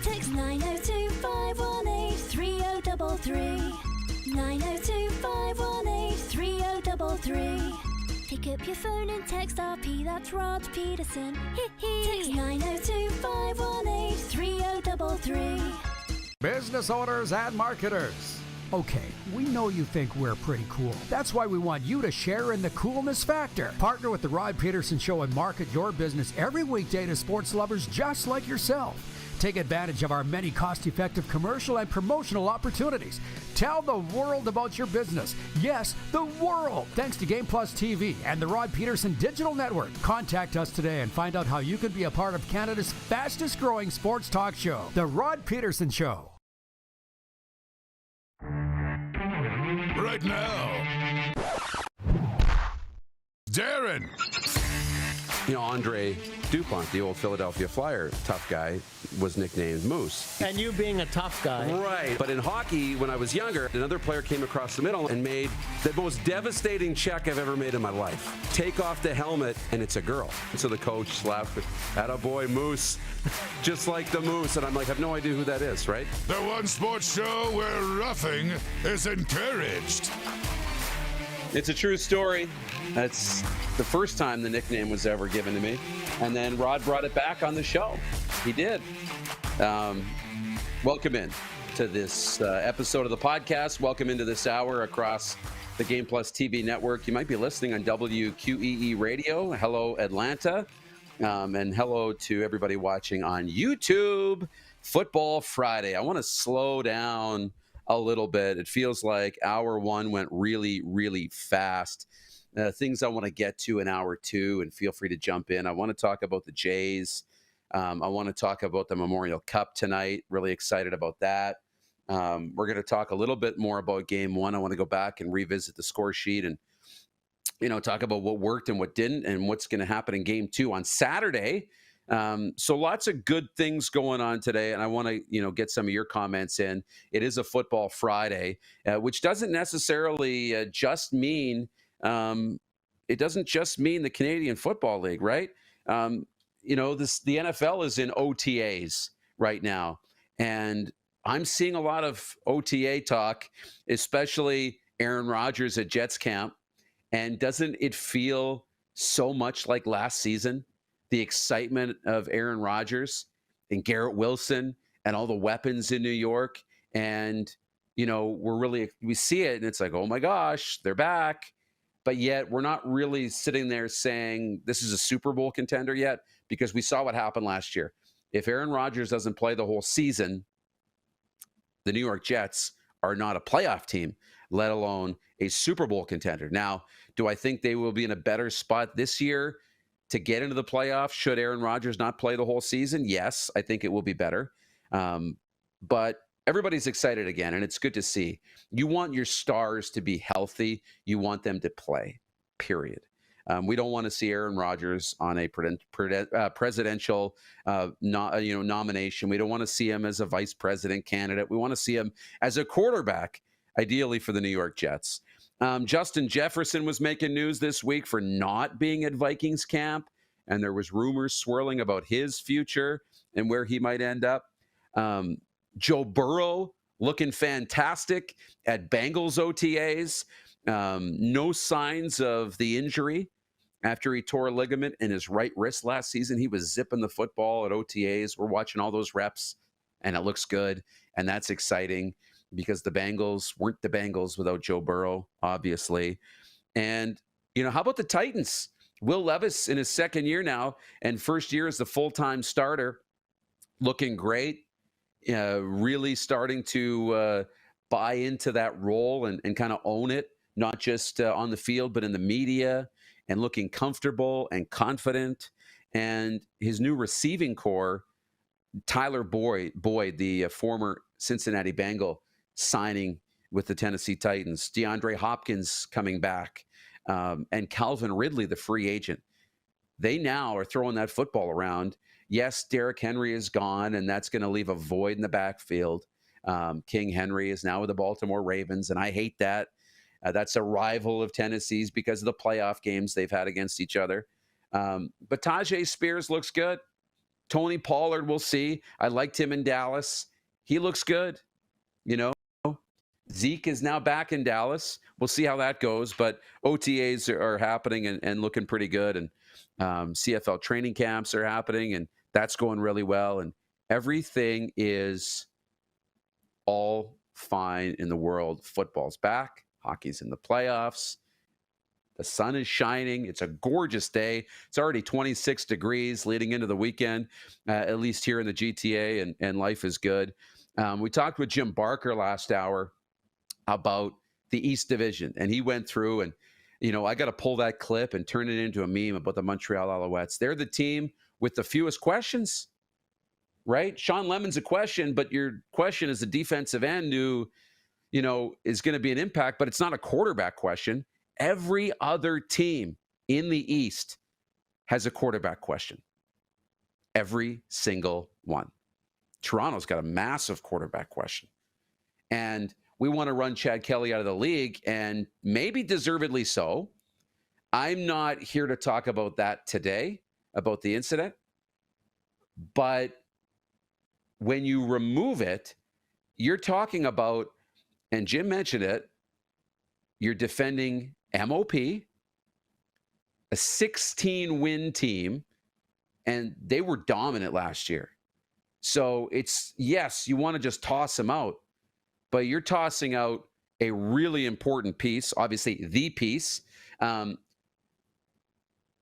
Text 902-518-3033. 902-518-3033. Pick up your phone and text RP, that's Rod Pedersen. Text 902-518-3033. Business owners and marketers. Okay, we know you think we're pretty cool. That's why we want you to share in the coolness factor. Partner with the Rod Pedersen Show and market your business every weekday to sports lovers just like yourself. Take advantage of our many cost-effective commercial and promotional opportunities. Tell the world about your business. Yes, the world. Thanks to Game Plus TV and the Rod Pedersen Digital Network. Contact us today and find out how you can be a part of Canada's fastest-growing sports talk show, The Rod Pedersen Show. Right now, Darren. You know, Andre DuPont, the old Philadelphia Flyer tough guy, was nicknamed Moose. And you being a tough guy. Right. But in hockey, when I was younger, another player came across the middle and made the most devastating check I've ever made in my life. Take off the helmet, and it's a girl. And so the coach slapped it. Attaboy, Moose. Just like the Moose. And I'm like, I have no idea who that is, right? The one sports show where roughing is encouraged. It's a true story. That's the first time the nickname was ever given to me. And then Rod brought it back on the show. He did. Welcome in to this episode of the podcast. Welcome into this hour across the Game Plus TV network. You might be listening on WQEE Radio. Hello, Atlanta. And hello to everybody watching on YouTube. Football Friday. I want to slow down a little bit. It feels like hour one went really, really fast. Things I want to get to in hour two, and feel free to jump in. I want to talk about the Jays. I want to talk about the Memorial Cup tonight. Really excited about that. We're going to talk a little bit more about game one. I want to go back and revisit the score sheet and, you know, talk about what worked and what didn't and what's going to happen in game two on Saturday. So lots of good things going on today, and I want to, you know, get some of your comments in. It is a Football Friday, which doesn't necessarily just mean it doesn't just mean the Canadian Football League, right? You know, the NFL is in OTAs right now, and I'm seeing a lot of OTA talk, especially Aaron Rodgers at Jets camp. And doesn't it feel so much like last season? The excitement of Aaron Rodgers and Garrett Wilson and all the weapons in New York. And, you know, we see it and it's like, oh my gosh, they're back. But yet we're not really sitting there saying this is a Super Bowl contender yet, because we saw what happened last year. If Aaron Rodgers doesn't play the whole season, the New York Jets are not a playoff team, let alone a Super Bowl contender. Now, do I think they will be in a better spot this year to get into the playoffs should Aaron Rodgers not play the whole season? Yes, I think it will be better. But everybody's excited again, and it's good to see. You want your stars to be healthy. You want them to play, period. We don't want to see Aaron Rodgers on a presidential nomination. We don't want to see him as a vice president candidate. We want to see him as a quarterback, ideally for the New York Jets. Justin Jefferson was making news this week for not being at Vikings camp, and there was rumors swirling about his future and where he might end up. Joe Burrow looking fantastic at Bengals OTAs. No signs of the injury after he tore a ligament in his right wrist last season. He was zipping the football at OTAs. We're watching all those reps, and it looks good, and that's exciting, because the Bengals weren't the Bengals without Joe Burrow, obviously. And, you know, how about the Titans? Will Levis in his second year now and first year as the full-time starter, looking great, really starting to buy into that role and kind of own it, not just on the field, but in the media, and looking comfortable and confident. And his new receiving core, Tyler Boyd, the former Cincinnati Bengal, signing with the Tennessee Titans, DeAndre Hopkins coming back, and Calvin Ridley, the free agent. They now are throwing that football around. Yes, Derrick Henry is gone, and that's going to leave a void in the backfield. King Henry is now with the Baltimore Ravens, and I hate that. That's a rival of Tennessee's because of the playoff games they've had against each other. But Tajay Spears looks good. Tony Pollard, we'll see. I liked him in Dallas. He looks good. Zeke is now back in Dallas. We'll see how that goes. But OTAs are happening and looking pretty good. And CFL training camps are happening, and that's going really well. And everything is all fine in the world. Football's back. Hockey's in the playoffs. The sun is shining. It's a gorgeous day. It's already 26 degrees leading into the weekend, at least here in the GTA, and life is good. We talked with Jim Barker last hour about the East Division, and he went through and, I got to pull that clip and turn it into a meme about the Montreal Alouettes. They're the team with the fewest questions, right? Sean Lemon's a question, but your question is a defensive end who, is going to be an impact, but it's not a quarterback question. Every other team in the East has a quarterback question. Every single one. Toronto's got a massive quarterback question. And we want to run Chad Kelly out of the league, and maybe deservedly so. I'm not here to talk about that today, about the incident. But when you remove it, you're talking about, and Jim mentioned it, you're defending MOP, a 16-win team, and they were dominant last year. So it's, yes, you want to just toss them out, but you're tossing out a really important piece, obviously the piece.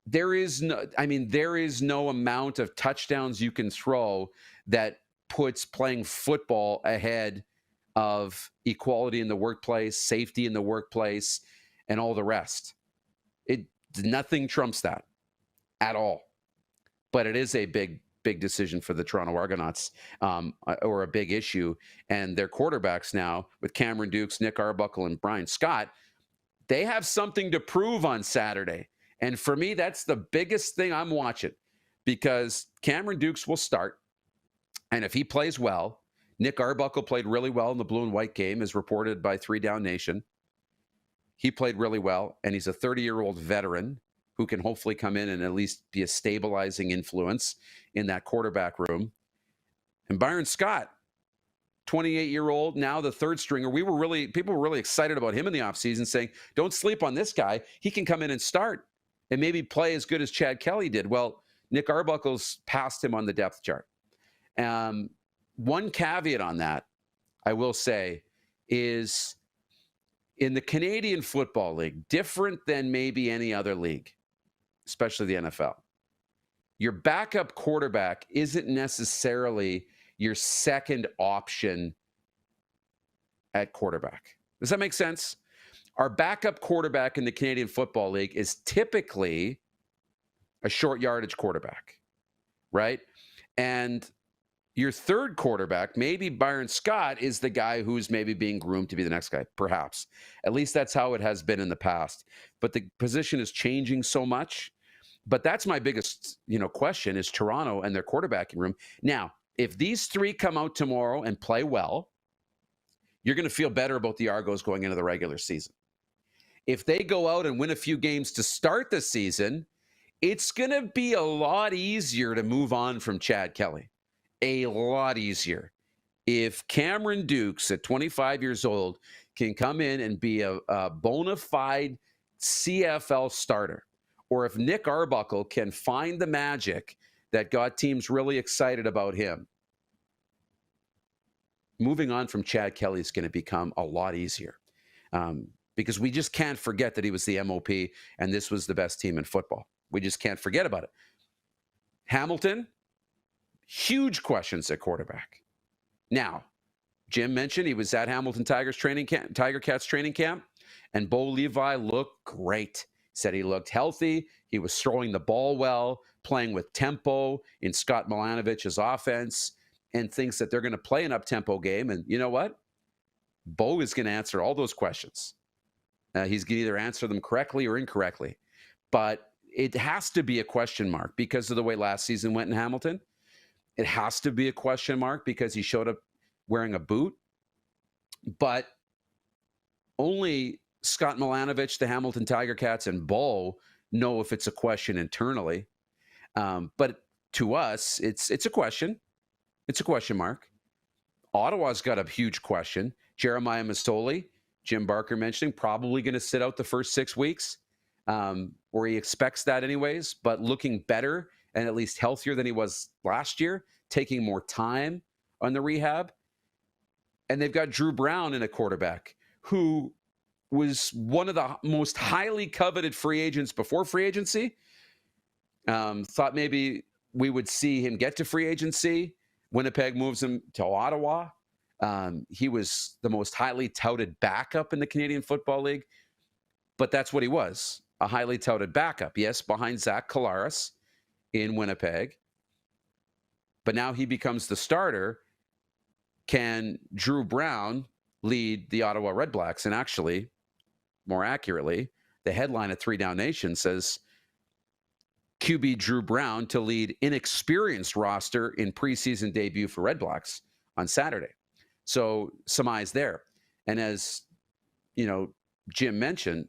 There is no amount of touchdowns you can throw that puts playing football ahead of equality in the workplace, safety in the workplace, and all the rest. Nothing trumps that at all. But it is a big decision for the Toronto Argonauts, or a big issue. And their quarterbacks now, with Cameron Dukes, Nick Arbuckle, and Brian Scott, they have something to prove on Saturday. And for me, that's the biggest thing I'm watching, because Cameron Dukes will start. And if he plays well, Nick Arbuckle played really well in the blue and white game, as reported by 3 Down Nation. He played really well, and he's a 30-year-old veteran who can hopefully come in and at least be a stabilizing influence in that quarterback room. And Byron Scott, 28-year-old, now the third stringer. People were really excited about him in the offseason, saying, don't sleep on this guy. He can come in and start and maybe play as good as Chad Kelly did. Well, Nick Arbuckle's passed him on the depth chart. One caveat on that, I will say, is in the Canadian Football League, different than maybe any other league, especially the NFL, your backup quarterback isn't necessarily your second option at quarterback. Does that make sense? Our backup quarterback in the Canadian Football League is typically a short yardage quarterback, right? And your third quarterback, maybe Byron Scott, is the guy who's maybe being groomed to be the next guy, perhaps. At least that's how it has been in the past. But the position is changing so much. But that's my biggest, question, is Toronto and their quarterbacking room. Now, if these 3 come out tomorrow and play well, you're going to feel better about the Argos going into the regular season. If they go out and win a few games to start the season, it's going to be a lot easier to move on from Chad Kelly. A lot easier. If Cameron Dukes at 25 years old can come in and be a bona fide CFL starter, or if Nick Arbuckle can find the magic that got teams really excited about him, moving on from Chad Kelly is going to become a lot easier, because we just can't forget that he was the MOP and this was the best team in football. We just can't forget about it. Hamilton, huge questions at quarterback. Now, Jim mentioned he was at Hamilton Tiger Cats training camp, and Bo Levi looked great. Said he looked healthy. He was throwing the ball well, playing with tempo in Scott Milanovich's offense, and thinks that they're going to play an up-tempo game. And you know what? Bo is going to answer all those questions. He's going to either answer them correctly or incorrectly. But it has to be a question mark because of the way last season went in Hamilton. It has to be a question mark because he showed up wearing a boot. But only Scott Milanovic, the Hamilton Tiger Cats, and Bo know if it's a question internally. But to us, it's a question. It's a question mark. Ottawa's got a huge question. Jeremiah Masoli, Jim Barker mentioning, probably going to sit out the first 6 weeks, or he expects that anyways, but looking better and at least healthier than he was last year, taking more time on the rehab. And they've got Drew Brown in a quarterback who was one of the most highly coveted free agents before free agency. Thought maybe we would see him get to free agency. Winnipeg moves him to Ottawa. He was the most highly touted backup in the Canadian Football League, but that's what he was, a highly touted backup. Yes, behind Zach Collaros in Winnipeg, but now he becomes the starter. Can Drew Brown lead the Ottawa Redblacks? And actually, more accurately, the headline at 3 Down Nation says QB Drew Brown to lead inexperienced roster in preseason debut for Redblacks on Saturday. So some eyes there. And as Jim mentioned,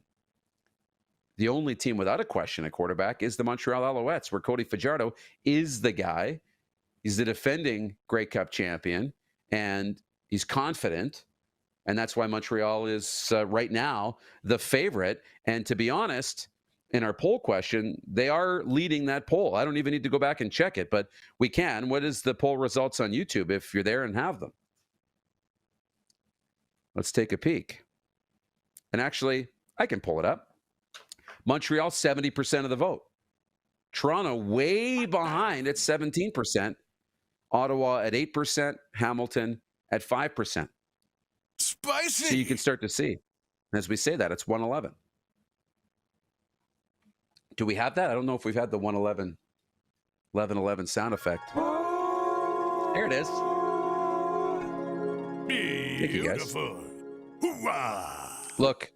the only team without a question at quarterback is the Montreal Alouettes, where Cody Fajardo is the guy. He's the defending Grey Cup champion, and he's confident. And that's why Montreal is right now the favorite. And to be honest, in our poll question, they are leading that poll. I don't even need to go back and check it, but we can. What is the poll results on YouTube if you're there and have them? Let's take a peek. And actually, I can pull it up. Montreal, 70% of the vote. Toronto, way behind at 17%. Ottawa at 8%. Hamilton at 5%. Spicy! So you can start to see. As we say that, it's 111. Do we have that? I don't know if we've had the 111, 1111 sound effect. There it is. Thank you, guys. Hoorah! Look,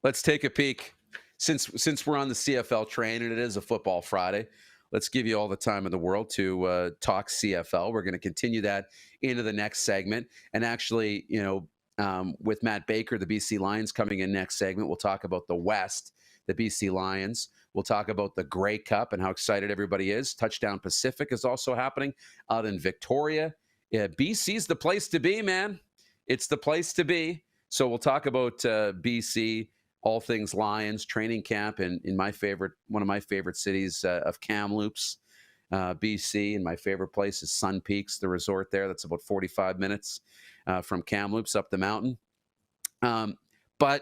let's take a peek. Since we're on the CFL train and it is a football Friday, let's give you all the time in the world to talk CFL. We're going to continue that into the next segment. And actually, with Matt Baker, the BC Lions coming in next segment, we'll talk about the West, the BC Lions. We'll talk about the Grey Cup and how excited everybody is. Touchdown Pacific is also happening out in Victoria. Yeah, BC's the place to be, man. It's the place to be. So we'll talk about BC, all things Lions, training camp in one of my favorite cities of Kamloops, BC. And my favorite place is Sun Peaks, the resort there. That's about 45 minutes from Kamloops up the mountain. But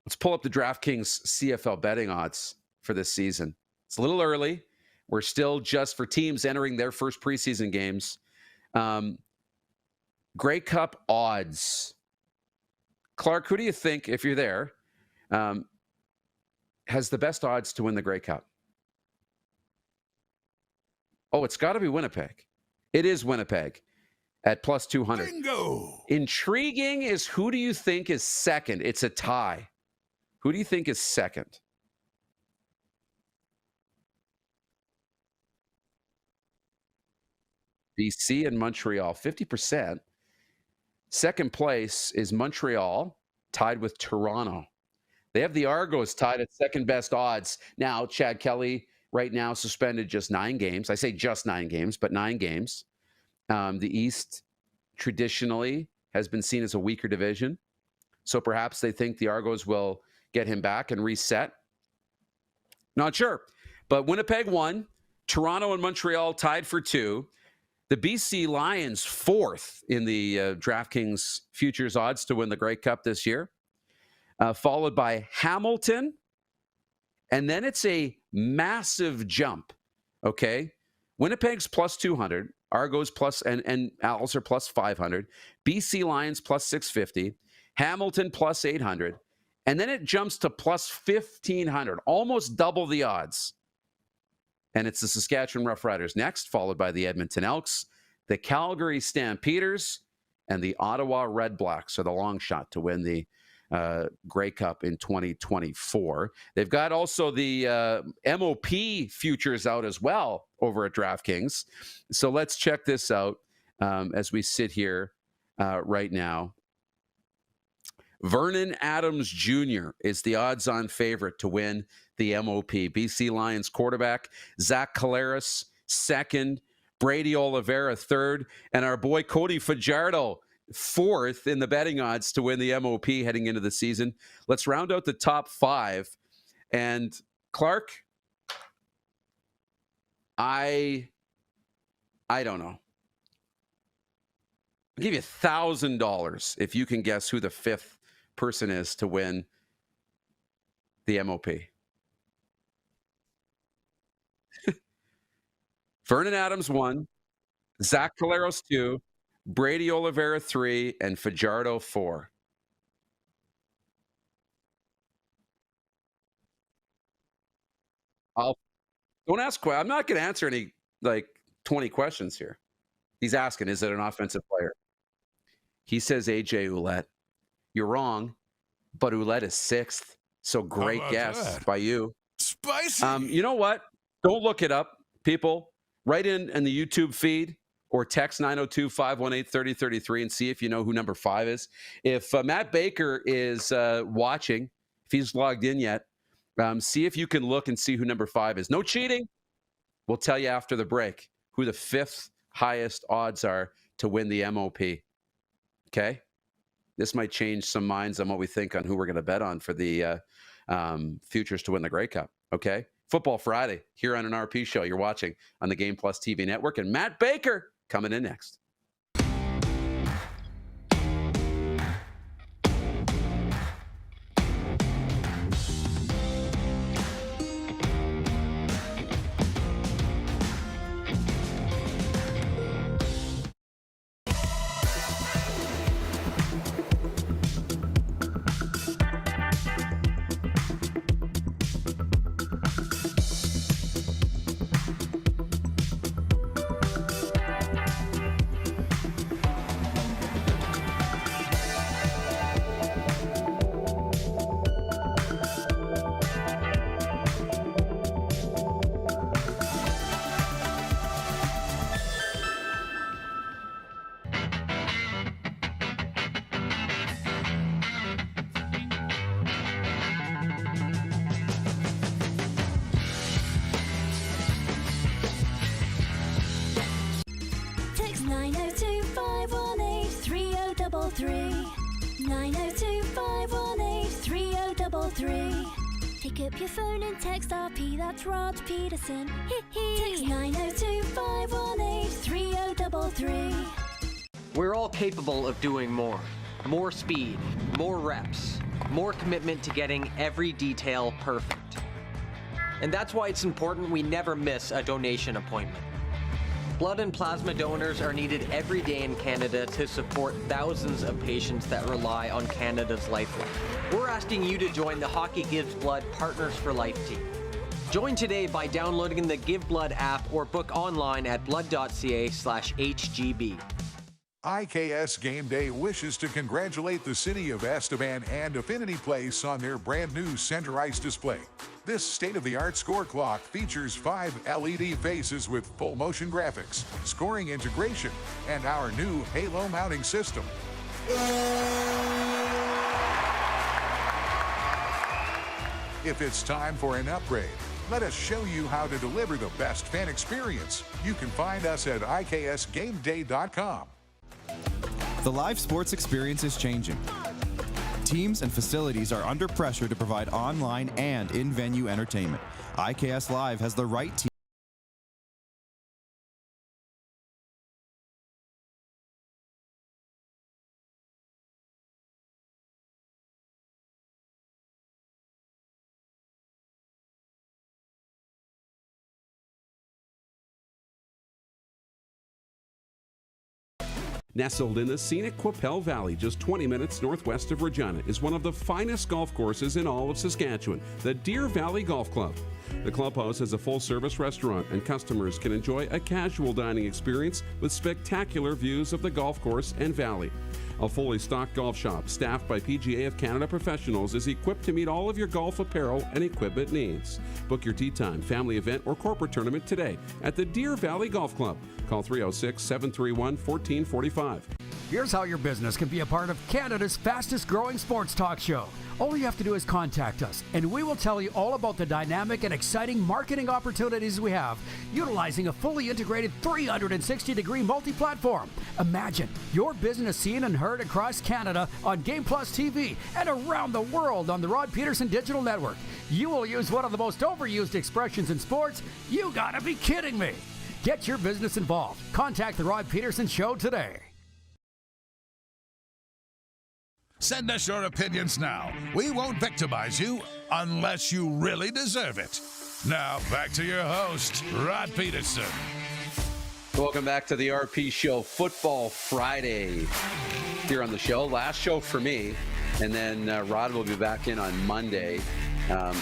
let's pull up the DraftKings CFL betting odds for this season. It's a little early. We're still just for teams entering their first preseason games. Grey Cup odds. Clark, who do you think, if you're there, has the best odds to win the Grey Cup? Oh, it's got to be Winnipeg. It is Winnipeg at plus 200. Bingo! Intriguing is who do you think is second? It's a tie. Who do you think is second? BC and Montreal, 50%. Second place is Montreal, tied with Toronto. They have the Argos tied at second best odds. Now, Chad Kelly right now suspended just 9 games. I say just 9 games, but 9 games. The East traditionally has been seen as a weaker division. So perhaps they think the Argos will get him back and reset. Not sure. But Winnipeg won. Toronto and Montreal tied for 2. The BC Lions 4th in the DraftKings futures odds to win the Grey Cup this year, followed by Hamilton. And then it's a massive jump, okay? Winnipeg's plus 200, Argos plus, and Owls are plus 500, BC Lions plus 650, Hamilton plus 800, and then it jumps to plus 1,500, almost double the odds. And it's the Saskatchewan Roughriders next, followed by the Edmonton Elks, the Calgary Stampeders, and the Ottawa Redblacks are the long shot to win the Grey Cup in 2024. They've got also the MOP futures out as well over at DraftKings. So let's check this out as we sit here right now. Vernon Adams Jr. is the odds-on favorite to win the MOP. BC Lions quarterback Zach Collaros, second. Brady Oliveira, third. And our boy Cody Fajardo, fourth in the betting odds to win the MOP heading into the season. Let's round out the top five. And Clark, I don't know. I'll give you $1,000 if you can guess who the fifth person is to win the MOP. Vernon Adams 1, Zach Collaros 2, Brady Oliveira 3, and Fajardo 4. Don't ask. I'm not going to answer any 20 questions here. He's asking, is it an offensive player? He says AJ Ouellette. You're wrong, but Ouellette is sixth. So great guess by you. Spicy. You know what? Don't look it up, people. Write in the YouTube feed or text 902-518-3033 and see if you know who number 5 is. If Matt Baker is watching, if he's logged in yet, see if you can look and see who number 5 is. No cheating. We'll tell you after the break who the fifth highest odds are to win the MOP. Okay? This might change some minds on what we think on who we're going to bet on for the futures to win the Grey Cup. Okay? Football Friday here on an RP show. You're watching on the Game Plus TV network. And Matt Baker coming in next. Text 902-518-3033. 902-518-3033. Pick up your phone and text RP, that's Rod Pedersen. Text 902-518-3033. We're all capable of doing more. More speed, more reps, more commitment to getting every detail perfect. And that's why it's important we never miss a donation appointment. Blood and plasma donors are needed every day in Canada to support thousands of patients that rely on Canada's lifeline. We're asking you to join the Hockey Gives Blood Partners for Life team. Join today by downloading the Give Blood app or book online at blood.ca/HGB. IKS Game Day wishes to congratulate the city of Estevan and Affinity Place on their brand new center ice display. This state-of-the-art score clock features 5 LED faces with full motion graphics, scoring integration, and our new Halo mounting system. If it's time for an upgrade, let us show you how to deliver the best fan experience. You can find us at IKSGameDay.com. The live sports experience is changing. Teams and facilities are under pressure to provide online and in-venue entertainment. IKS Live has the right team. Nestled in the scenic Qu'Appelle Valley, just 20 minutes northwest of Regina, is one of the finest golf courses in all of Saskatchewan, the Deer Valley Golf Club. The clubhouse has a full-service restaurant, and customers can enjoy a casual dining experience with spectacular views of the golf course and valley. A fully stocked golf shop, staffed by PGA of Canada professionals, is equipped to meet all of your golf apparel and equipment needs. Book your tee time, family event, or corporate tournament today at the Deer Valley Golf Club. Call 306-731-1445. Here's how your business can be a part of Canada's fastest growing sports talk show. All you have to do is contact us, and we will tell you all about the dynamic and exciting marketing opportunities we have, utilizing a fully integrated 360-degree multi-platform. Imagine your business seen and heard across Canada on Game Plus TV and around the world on the Rod Pedersen Digital Network. You will use one of the most overused expressions in sports. You gotta be kidding me. Get your business involved. Contact the Rod Pedersen Show today. Send us your opinions now. We won't victimize you unless you really deserve it. Now, back to your host, Rod Pedersen. Welcome back to the RP Show, Football Friday here on the show. Last show for me, and then Rod will be back in on Monday.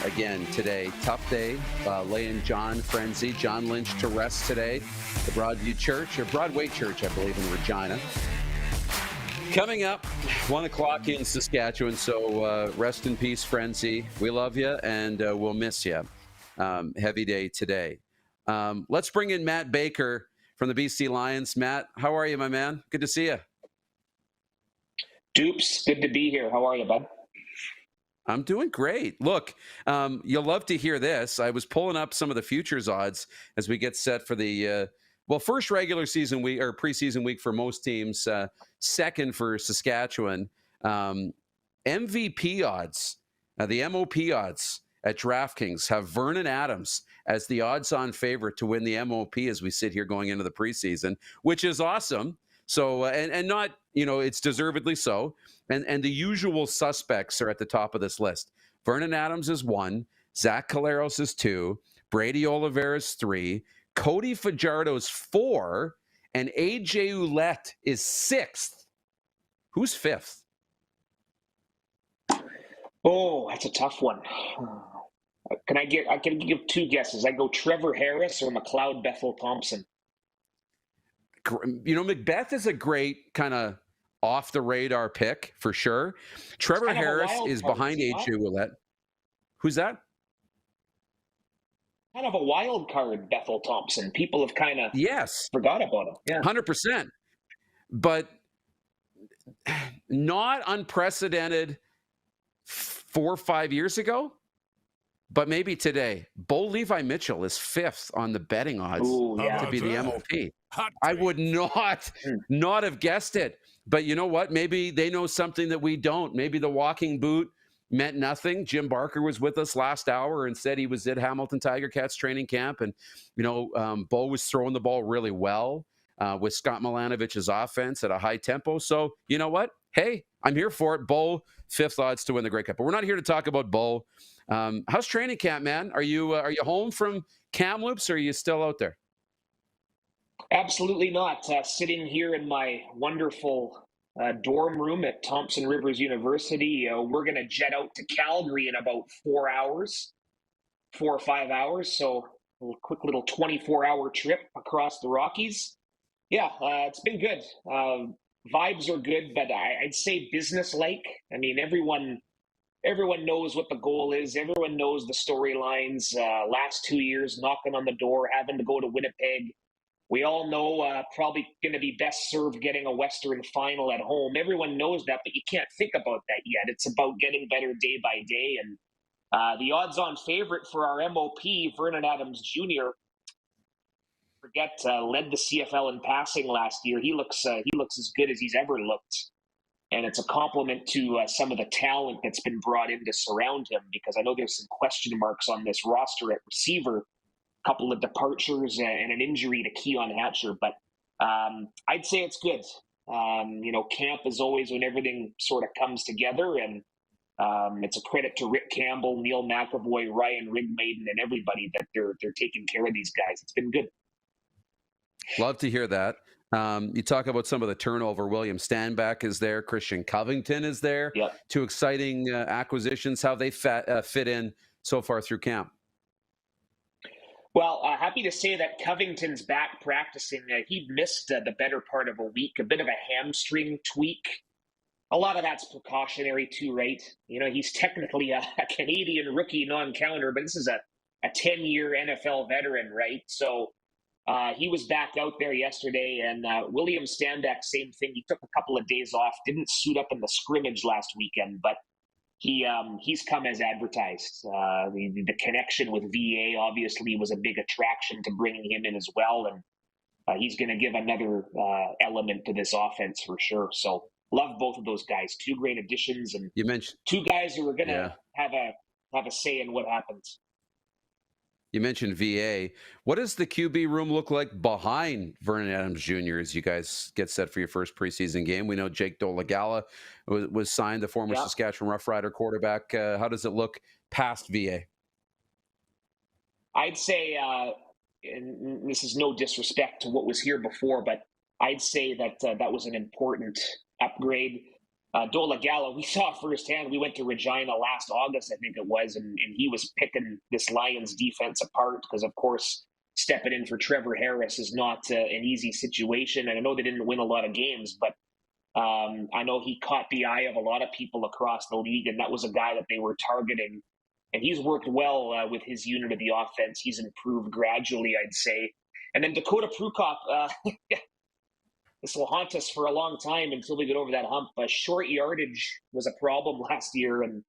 Again, today, tough day. Laying John Lynch to rest today. The Broadway Church, I believe, in Regina. Coming up, 1 o'clock in Saskatchewan, so rest in peace, Frenzy. We love you, and we'll miss you. Heavy day today. Let's bring in Matt Baker from the BC Lions. Matt, how are you, my man? Good to see you. Dupes, good to be here. How are you, bud? I'm doing great. Look, you'll love to hear this. I was pulling up some of the futures odds as we get set for the first regular season week or preseason week for most teams, second for Saskatchewan. MVP odds, the MOP odds at DraftKings have Vernon Adams as the odds-on favorite to win the MOP as we sit here going into the preseason, which is awesome. So, and not, it's deservedly so. And the usual suspects are at the top of this list. Vernon Adams is 1, Zach Caleros is 2, Brady Oliveira is 3, Cody Fajardo's 4, and AJ Ouellette is 6th. Who's 5th? Oh, that's a tough one. I can give 2 guesses. I go Trevor Harris or McLeod Bethel Thompson. Macbeth is a great kind of off the radar pick for sure. Trevor Harris is behind AJ Ouellette. Who's that? Kind of a wild card, Bethel Thompson. People have kind of forgot about him. Yeah, 100%. But not unprecedented 4 or 5 years ago, but maybe today. Bo Levi Mitchell is 5th on the betting odds to be the MOP. I would not have guessed it. But you know what? Maybe they know something that we don't. Maybe the walking boot meant nothing. Jim Barker was with us last hour and said he was at Hamilton Tiger Cats training camp. And, Bo was throwing the ball really well with Scott Milanovich's offense at a high tempo. So, you know what? Hey, I'm here for it. Bo, 5th odds to win the Grey Cup. But we're not here to talk about Bo. How's training camp, man? Are you home from Kamloops or are you still out there? Absolutely not. Sitting here in my wonderful dorm room at Thompson Rivers University. We're going to jet out to Calgary in about 4 or 5 hours. So a quick little 24-hour trip across the Rockies. Yeah, it's been good. Vibes are good, but I'd say business-like. I mean, everyone knows what the goal is. Everyone knows the storylines. Last 2 years, knocking on the door, having to go to Winnipeg. We all know probably going to be best served getting a Western final at home. Everyone knows that, but you can't think about that yet. It's about getting better day by day. And the odds-on favorite for our MOP, Vernon Adams Jr., led the CFL in passing last year. He looks as good as he's ever looked. And it's a compliment to some of the talent that's been brought in to surround him, because I know there's some question marks on this roster at receiver. Couple of departures and an injury to Keon Hatcher, but I'd say it's good. Camp is always when everything sort of comes together, and it's a credit to Rick Campbell, Neil McAvoy, Ryan Rigmaiden, and everybody that they're taking care of these guys. It's been good. Love to hear that. You talk about some of the turnover. William Stanback is there. Christian Covington is there. Yep. 2 exciting acquisitions. How they fit in so far through camp? Well, happy to say that Covington's back practicing. He missed the better part of a week, a bit of a hamstring tweak. A lot of that's precautionary too, right? He's technically a Canadian rookie non-counter, but this is a 10-year NFL veteran, right? So He was back out there yesterday, and William Standek, same thing. He took a couple of days off, didn't suit up in the scrimmage last weekend, but he's come as advertised. The connection with VA obviously was a big attraction to bringing him in as well, and he's going to give another element to this offense for sure. So love both of those guys. Two great additions, and You mentioned two guys who are going to have a say in what happens. You mentioned VA. What does the QB room look like behind Vernon Adams Jr. as you guys get set for your first preseason game? We know Jake Dolagala was signed, the former Saskatchewan Roughrider quarterback. How does it look past VA? I'd say, and this is no disrespect to what was here before, but I'd say that that was an important upgrade. Dolagala, we saw firsthand. We went to Regina last August, I think it was, and he was picking this Lions defense apart because, of course, stepping in for Trevor Harris is not an easy situation. And I know they didn't win a lot of games, but I know he caught the eye of a lot of people across the league, and that was a guy that they were targeting. And he's worked well with his unit of the offense. He's improved gradually, I'd say. And then Dakota Prukop, this will haunt us for a long time until we get over that hump. Short yardage was a problem last year, and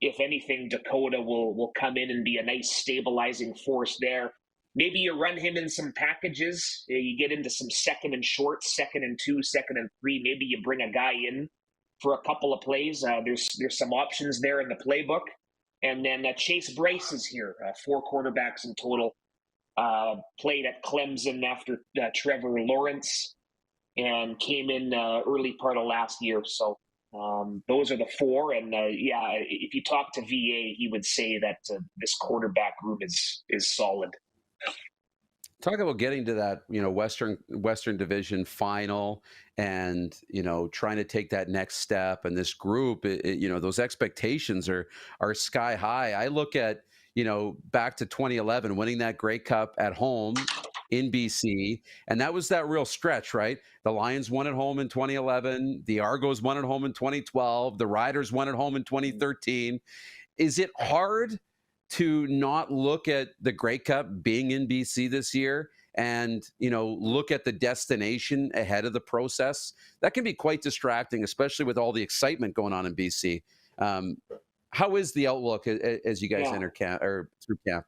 if anything, Dakota will come in and be a nice stabilizing force there. Maybe you run him in some packages. You get into some second and short, 2nd and 2, 2nd and 3. Maybe you bring a guy in for a couple of plays. There's some options there in the playbook. And then Chase Bryce is here, 4 quarterbacks in total. Played at Clemson after Trevor Lawrence and came in early part of last year. So those are the 4. And if you talk to VA, he would say that this quarterback room is solid. Talk about getting to that, Western Division final, and trying to take that next step. And this group, those expectations are sky high. I look at back to 2011, winning that Grey Cup at home in BC, and that was that real stretch, right? The Lions won at home in 2011, the Argos won at home in 2012, the Riders won at home in 2013. Is it hard to not look at the Grey Cup being in BC this year and, look at the destination ahead of the process? That can be quite distracting, especially with all the excitement going on in BC. How is the outlook as you guys enter camp or through camp?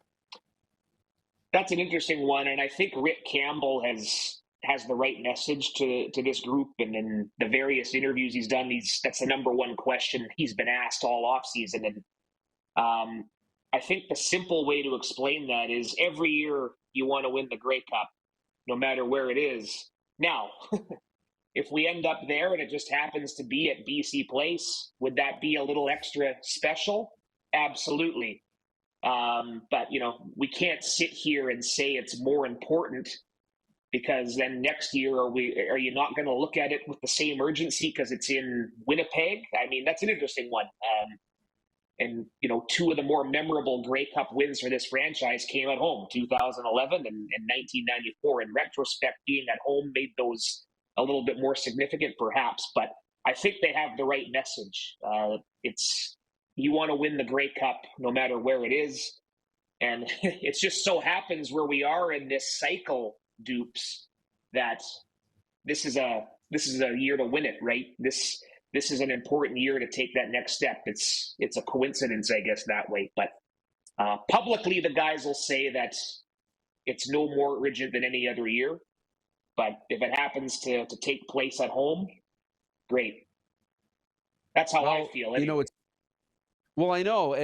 That's an interesting one, and I think Rick Campbell has the right message to this group, and in the various interviews he's done, that's the number one question he's been asked all offseason. And I think the simple way to explain that is every year you want to win the Grey Cup, no matter where it is. Now, if we end up there and it just happens to be at BC Place, would that be a little extra special? Absolutely. But, we can't sit here and say it's more important, because then next year, are you not going to look at it with the same urgency because it's in Winnipeg? I mean, that's an interesting one. And 2 of the more memorable Grey Cup wins for this franchise came at home, 2011 and 1994. In retrospect, being at home made those a little bit more significant, perhaps. But I think they have the right message. You want to win the Grey Cup no matter where it is. And it just so happens where we are in this cycle, Dupes, that this is a year to win it, right? This is an important year to take that next step. It's a coincidence, I guess, that way. But publicly, the guys will say that it's no more urgent than any other year. But if it happens to take place at home, great. That's how I feel. Anyway. I know,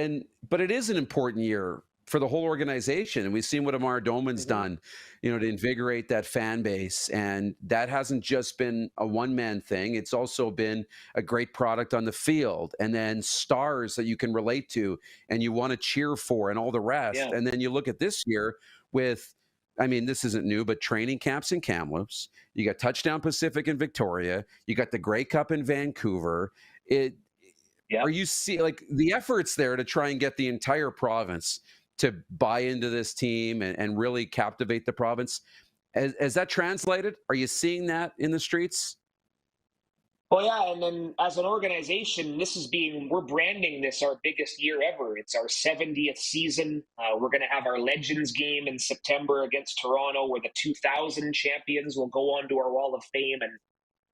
but it is an important year for the whole organization. And we've seen what Amar Doman's done, to invigorate that fan base. And that hasn't just been a one-man thing. It's also been a great product on the field, and then stars that you can relate to and you want to cheer for and all the rest. Yeah. And then you look at this year with, this isn't new, but training camps in Kamloops. You got Touchdown Pacific in Victoria. You got the Grey Cup in Vancouver. Are you see the efforts there to try and get the entire province to buy into this team and really captivate the province? Has that translated? Are you seeing that in the streets? Well, yeah, and then as an organization, we're branding this our biggest year ever. It's our 70th season. We're going to have our Legends game in September against Toronto, where the 2000 champions will go on to our Wall of Fame. And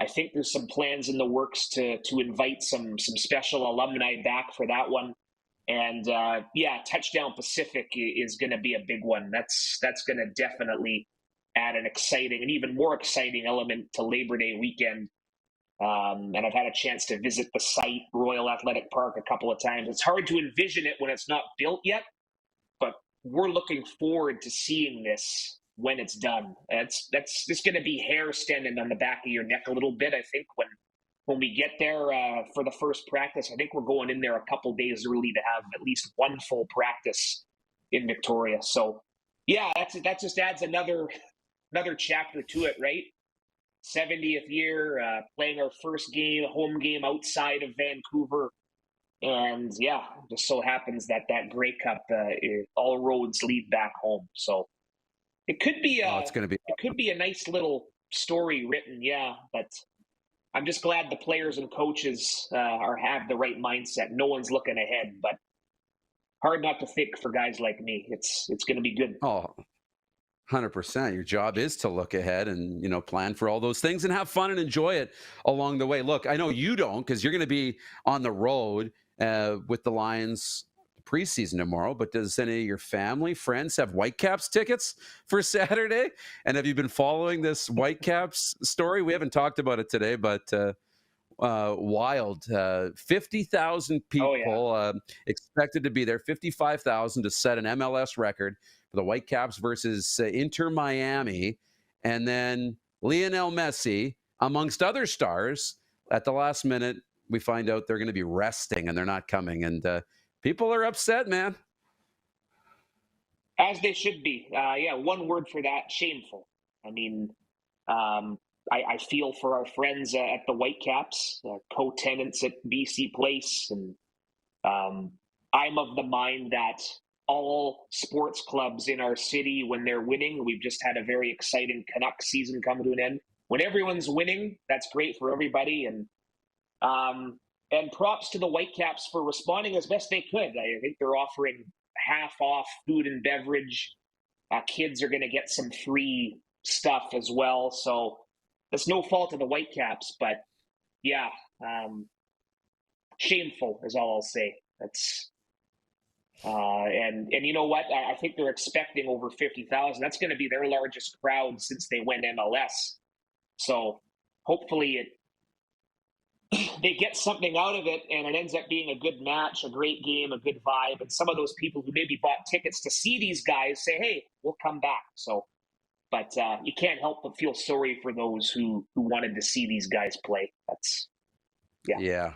I think there's some plans in the works to invite some special alumni back for that one. And yeah, Touchdown Pacific is going to be a big one. That's going to definitely add an even more exciting element to Labor Day weekend. And I've had a chance to visit the site, Royal Athletic Park, a couple of times. It's hard to envision it when it's not built yet, but we're looking forward to seeing this when it's done. That's just going to be hair standing on the back of your neck a little bit, I think, when we get there for the first practice. I think we're going in there a couple days early to have at least one full practice in Victoria. So, yeah, that just adds another chapter to it, right? 70th year, playing our first home game outside of Vancouver. And yeah, just so happens that Grey Cup, all roads lead back home. So it could be it could be a nice little story written, yeah. But I'm just glad the players and coaches have the right mindset. No one's looking ahead, but hard not to think for guys like me. It's going to be good. Oh, 100%. Your job is to look ahead and, plan for all those things and have fun and enjoy it along the way. Look, I know you don't, because you're going to be on the road with the Lions preseason tomorrow, but does any of your family, friends have Whitecaps tickets for Saturday? And have you been following this Whitecaps story? We haven't talked about it today, but wild. 50,000 people expected to be there, 55,000 to set an MLS record for the Whitecaps versus Inter Miami. And then Lionel Messi, amongst other stars, at the last minute, we find out they're going to be resting and they're not coming. And people are upset, man. As they should be. Yeah, one word for that, shameful. I mean, I feel for our friends at the Whitecaps, co-tenants at BC Place. And I'm of the mind that all sports clubs in our city, when they're winning, we've just had a very exciting Canucks season come to an end. When everyone's winning, that's great for everybody. And props to the Whitecaps for responding as best they could. I think they're offering half off food and beverage. Kids are going to get some free stuff as well. So it's no fault of the Whitecaps, but yeah, shameful is all I'll say. That's and you know what? I think they're expecting over 50,000. That's going to be their largest crowd since they went MLS. So hopefully they get something out of it, and it ends up being a good match, a great game, a good vibe. And some of those people who maybe bought tickets to see these guys say, hey, we'll come back. So, but you can't help but feel sorry for those who wanted to see these guys play. Yeah.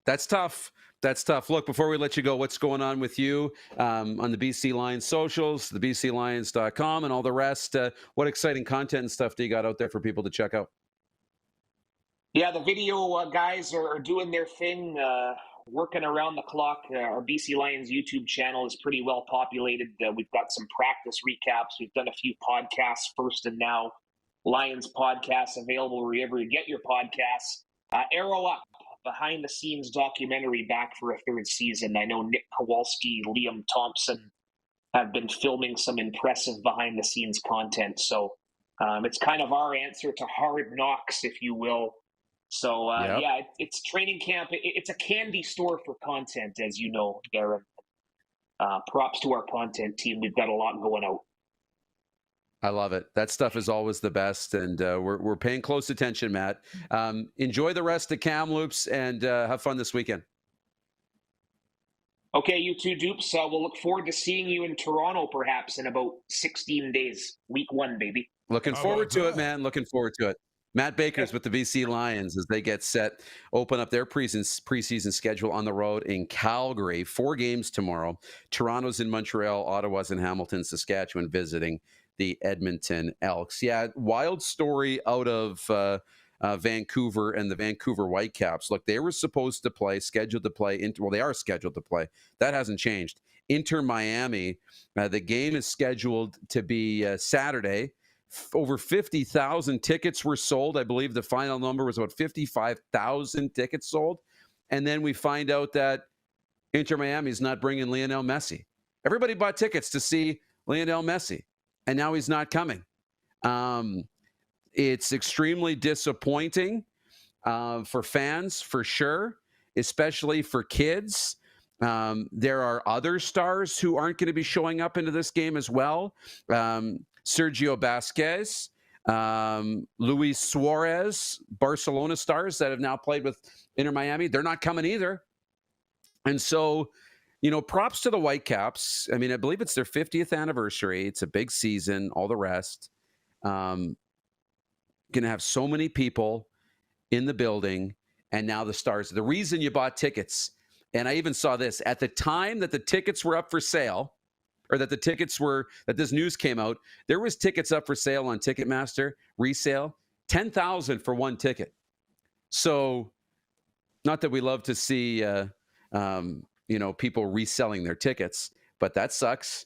That's tough. That's tough. Look, before we let you go, what's going on with you on the BC Lions socials, the BCLions.com, and all the rest? What exciting content and stuff do you got out there for people to check out? Yeah, the video guys are doing their thing, working around the clock. Our BC Lions YouTube channel is pretty well populated. We've got some practice recaps. We've done a few podcasts, First and Now Lions podcasts, available wherever you get your podcasts. Arrow Up, behind-the-scenes documentary back for a third season. I know Nick Kowalski, Liam Thompson have been filming some impressive behind-the-scenes content. So it's kind of our answer to Hard Knocks, if you will. So, yeah, it's training camp. It's a candy store for content, as you know, Darren. Props to our content team. We've got a lot going out. I love it. That stuff is always the best, and we're paying close attention, Matt. Enjoy the rest of Kamloops, and have fun this weekend. Okay, you too, Dupes. We'll look forward to seeing you in Toronto, perhaps, in about 16 days. Week 1, baby. Looking forward to it, man. Looking forward to it. Matt Baker's with the BC Lions as they get set, open up their preseason schedule on the road in Calgary. 4 games tomorrow. Toronto's in Montreal, Ottawa's in Hamilton, Saskatchewan visiting the Edmonton Elks. Yeah, wild story out of Vancouver and the Vancouver Whitecaps. Look, they were supposed to play, scheduled to play. They are scheduled to play. That hasn't changed. Inter Miami, the game is scheduled to be Saturday. Over 50,000 tickets were sold. I believe the final number was about 55,000 tickets sold. And then we find out that Inter Miami is not bringing Lionel Messi. Everybody bought tickets to see Lionel Messi, and now he's not coming. It's extremely disappointing for fans, for sure, especially for kids. There are other stars who aren't going to be showing up into this game as well. Sergio Busquets, Luis Suarez, Barcelona stars that have now played with Inter Miami, they're not coming either. And so, props to the Whitecaps. I mean, I believe it's their 50th anniversary. It's a big season, all the rest. Going to have so many people in the building, and now the stars. The reason you bought tickets, and I even saw this, at the time that the tickets were up for sale, or that this news came out, there was tickets up for sale on Ticketmaster, resale, 10,000 for one ticket. So, not that we love to see, people reselling their tickets, but that sucks.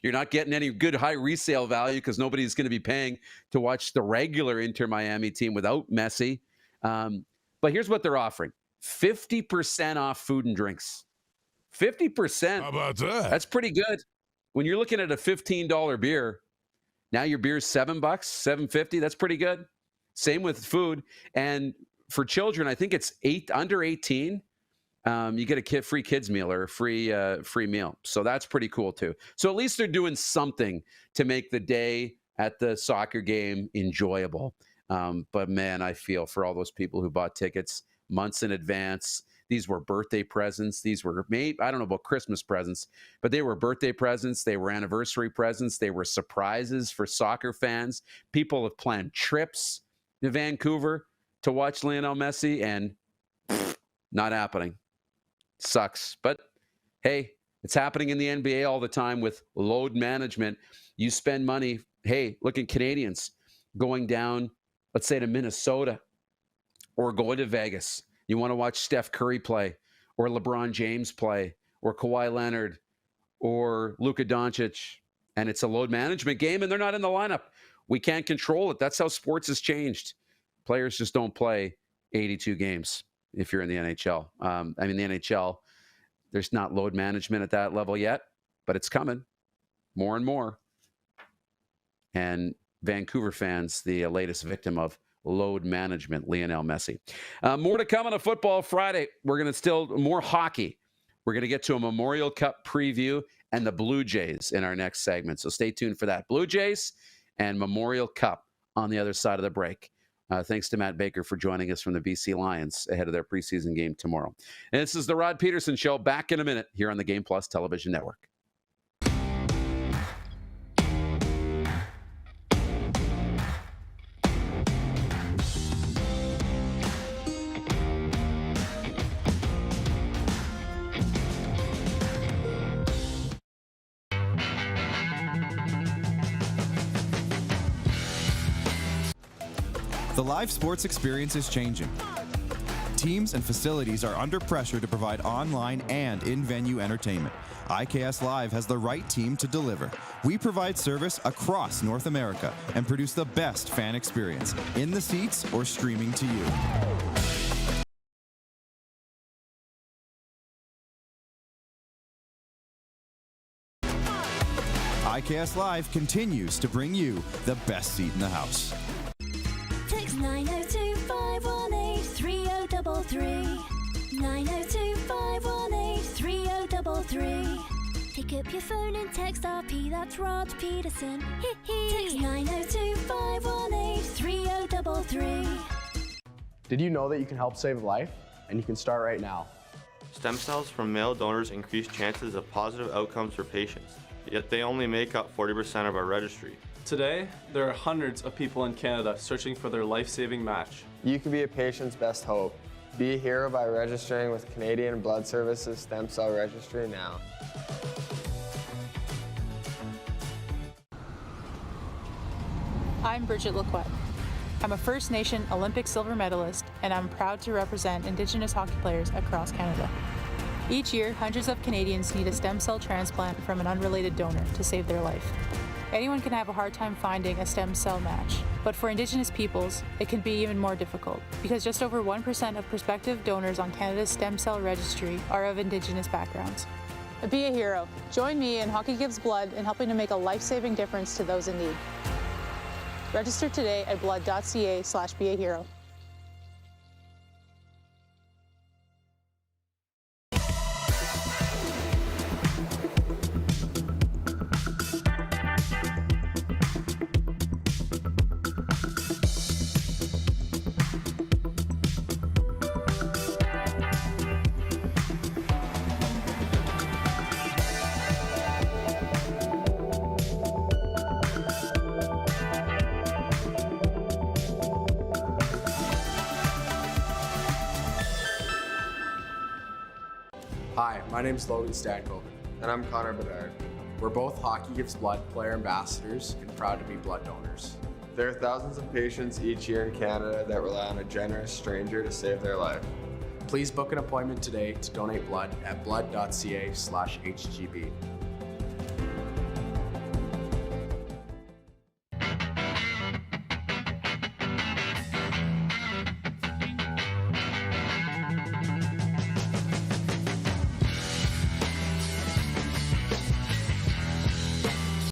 You're not getting any good high resale value because nobody's going to be paying to watch the regular Inter Miami team without Messi. But here's what they're offering. 50% off food and drinks. 50%. How about that? That's pretty good. When you're looking at a $15 beer, now your beer's $7, $7.50. That's pretty good. Same with food. And for children, I think it's under 18. You get a free kids meal or a free meal. So that's pretty cool too. So at least they're doing something to make the day at the soccer game enjoyable. But man, I feel for all those people who bought tickets months in advance. These were birthday presents. These were I don't know about Christmas presents, but they were birthday presents. They were anniversary presents. They were surprises for soccer fans. People have planned trips to Vancouver to watch Lionel Messi, and not happening. Sucks. But hey, it's happening in the NBA all the time with load management. You spend money. Hey, look at Canadians going down, let's say to Minnesota, or going to Vegas. You want to watch Steph Curry play, or LeBron James play, or Kawhi Leonard, or Luka Doncic, and it's a load management game, and they're not in the lineup. We can't control it. That's how sports has changed. Players just don't play 82 games if you're in the NHL. The NHL, there's not load management at that level yet, but it's coming more and more. And Vancouver fans, the latest victim of load management, Lionel Messi. More to come on a Football Friday. We're going to still more hockey. We're going to get to a Memorial Cup preview and the Blue Jays in our next segment. So stay tuned for that. Blue Jays and Memorial Cup on the other side of the break. Thanks to Matt Baker for joining us from the BC Lions ahead of their preseason game tomorrow. And this is the Rod Pedersen Show, back in a minute here on the Game Plus Television Network. The live sports experience is changing. Teams and facilities are under pressure to provide online and in-venue entertainment. IKS Live has the right team to deliver. We provide service across North America and produce the best fan experience, in the seats or streaming to you. IKS Live continues to bring you the best seat in the house. Text 902-518-3033. 902-518-3033. Pick up your phone and text RP, that's Rod Pedersen. Text 902-518-3033. Did you know that you can help save a life? And you can start right now. Stem cells from male donors increase chances of positive outcomes for patients, yet they only make up 40% of our registry. Today, there are hundreds of people in Canada searching for their life-saving match. You can be a patient's best hope. Be a hero by registering with Canadian Blood Services Stem Cell Registry now. I'm Bridget Lacquette. I'm a First Nation Olympic silver medalist, and I'm proud to represent Indigenous hockey players across Canada. Each year, hundreds of Canadians need a stem cell transplant from an unrelated donor to save their life. Anyone can have a hard time finding a stem cell match, but for Indigenous peoples, it can be even more difficult because just over 1% of prospective donors on Canada's stem cell registry are of Indigenous backgrounds. Be a hero. Join me in Hockey Gives Blood in helping to make a life-saving difference to those in need. Register today at blood.ca/beahero. Hi, my name's Logan Stanko. And I'm Connor Bedard. We're both Hockey Gives Blood player ambassadors and proud to be blood donors. There are thousands of patients each year in Canada that rely on a generous stranger to save their life. Please book an appointment today to donate blood at blood.ca/HGB.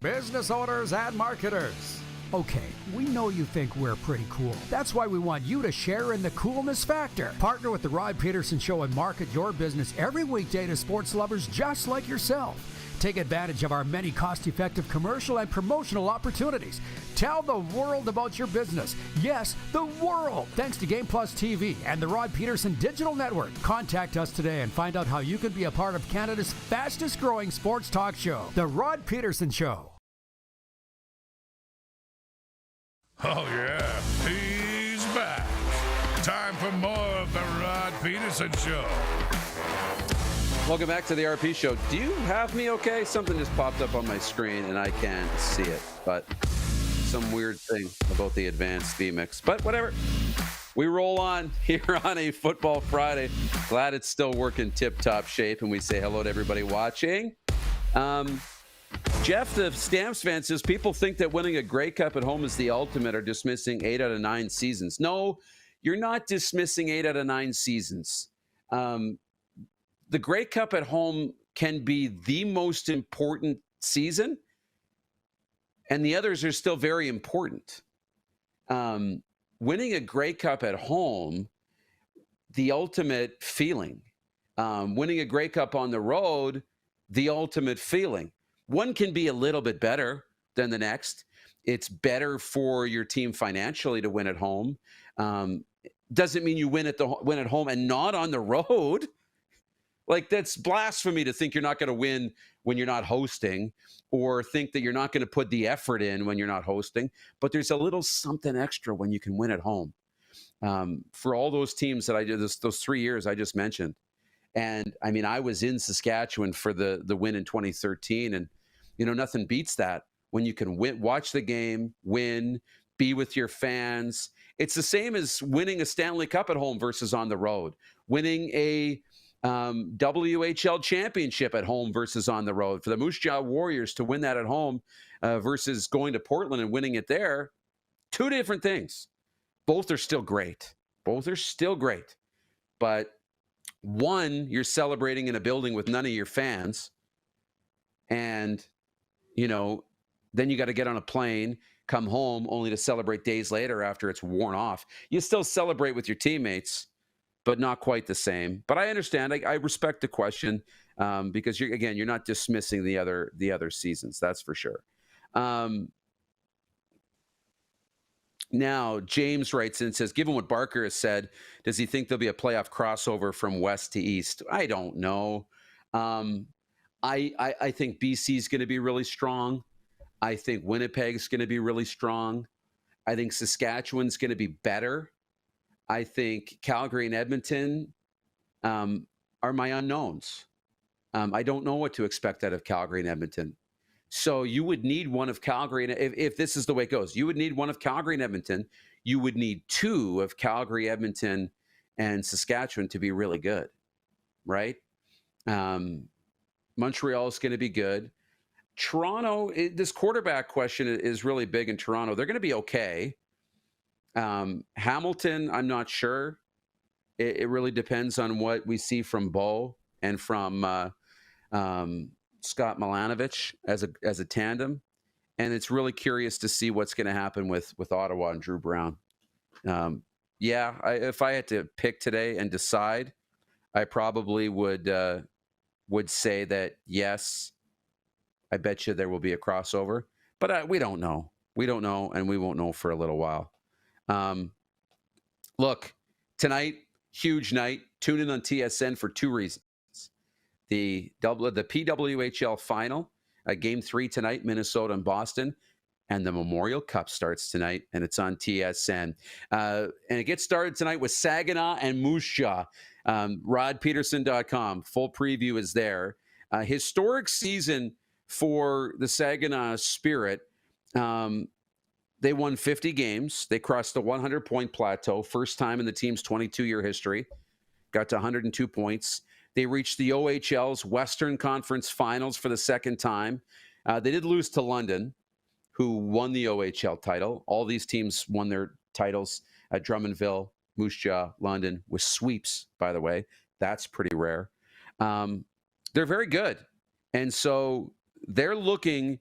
Business owners and marketers. Okay, we know you think we're pretty cool. That's why we want you to share in the coolness factor. Partner with the Rod Pedersen Show and market your business every weekday to sports lovers just like yourself. Take advantage of our many cost-effective commercial and promotional opportunities. Tell the world about your business. Yes, the world. Thanks to Game Plus TV and the Rod Pedersen Digital Network. Contact us today and find out how you can be a part of Canada's fastest-growing sports talk show, The Rod Pedersen Show. Oh, yeah, he's back. Time for more of the Rod Pedersen Show. Welcome back to the RP Show. Do you have me okay? Something just popped up on my screen and I can't see it, but some weird thing about the advanced vMix. But whatever. We roll on here on a Football Friday. Glad it's still working tip-top shape, and we say hello to everybody watching. Jeff, the Stamps fan, says people think that winning a Grey Cup at home is the ultimate or dismissing 8 out of 9 seasons. No, you're not dismissing 8 out of 9 seasons. The Grey Cup at home can be the most important season, and the others are still very important. Winning a Grey Cup at home, the ultimate feeling. Winning a Grey Cup on the road, the ultimate feeling. One can be a little bit better than the next. It's better for your team financially to win at home. Doesn't mean you win at home and not on the road. Like, that's blasphemy to think you're not going to win when you're not hosting, or think that you're not going to put the effort in when you're not hosting. But there's a little something extra when you can win at home. For all those teams that I did those 3 years I just mentioned. And I mean, I was in Saskatchewan for the win in 2013, and nothing beats that when you can watch the game, win, be with your fans. It's the same as winning a Stanley Cup at home versus on the road, winning a WHL championship at home versus on the road. For the Moose Jaw Warriors to win that at home versus going to Portland and winning it there, two different things. Both are still great. But one, you're celebrating in a building with none of your fans. And, then you got to get on a plane, come home, only to celebrate days later after it's worn off. You still celebrate with your teammates, but not quite the same. But I understand. I respect the question because you're not dismissing the other seasons. That's for sure. Now, James writes in and says, given what Barker has said, does he think there'll be a playoff crossover from west to east? I don't know. I think BC is going to be really strong. I think Winnipeg's going to be really strong. I think Saskatchewan's going to be better. I think Calgary and Edmonton are my unknowns. I don't know what to expect out of Calgary and Edmonton. So you would need one of Calgary, and if this is the way it goes, you would need one of Calgary and Edmonton. You would need two of Calgary, Edmonton, and Saskatchewan to be really good, right? Montreal is going to be good. Toronto, this quarterback question is really big in Toronto. They're going to be okay. Hamilton, I'm not sure. It really depends on what we see from Bo and from Scott Milanovich as a tandem. And it's really curious to see what's going to happen with Ottawa and Drew Brown. If I had to pick today and decide, I probably would say that, yes, I bet you there will be a crossover. But we don't know. We don't know, and we won't know for a little while. Look, tonight, huge night. Tune in on TSN for two reasons. The PWHL final, Game 3 tonight, Minnesota and Boston. And the Memorial Cup starts tonight, and it's on TSN. And it gets started tonight with Saginaw and Moose Jaw. RodPedersen.com. Full preview is there. Historic season for the Saginaw Spirit. They won 50 games. They crossed the 100-point plateau. First time in the team's 22-year history. Got to 102 points. They reached the OHL's Western Conference Finals for the second time. They did lose to London, who won the OHL title. All these teams won their titles at Drummondville, Moose Jaw, London, with sweeps, by the way. That's pretty rare. They're very good. And so they're looking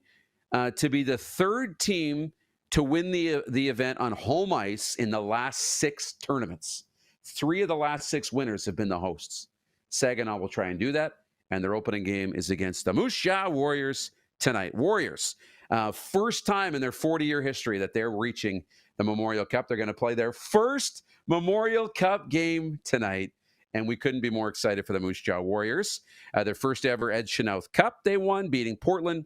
to be the third team to win the event on home ice in the last 6 tournaments. 3 of the last 6 winners have been the hosts. Saginaw will try and do that, and their opening game is against the Moose Jaw Warriors tonight. Warriors, first time in their 40-year history that they're reaching the Memorial Cup. They're going to play their first Memorial Cup game tonight, and we couldn't be more excited for the Moose Jaw Warriors. Their first ever Ed Chenoweth Cup they won, beating Portland.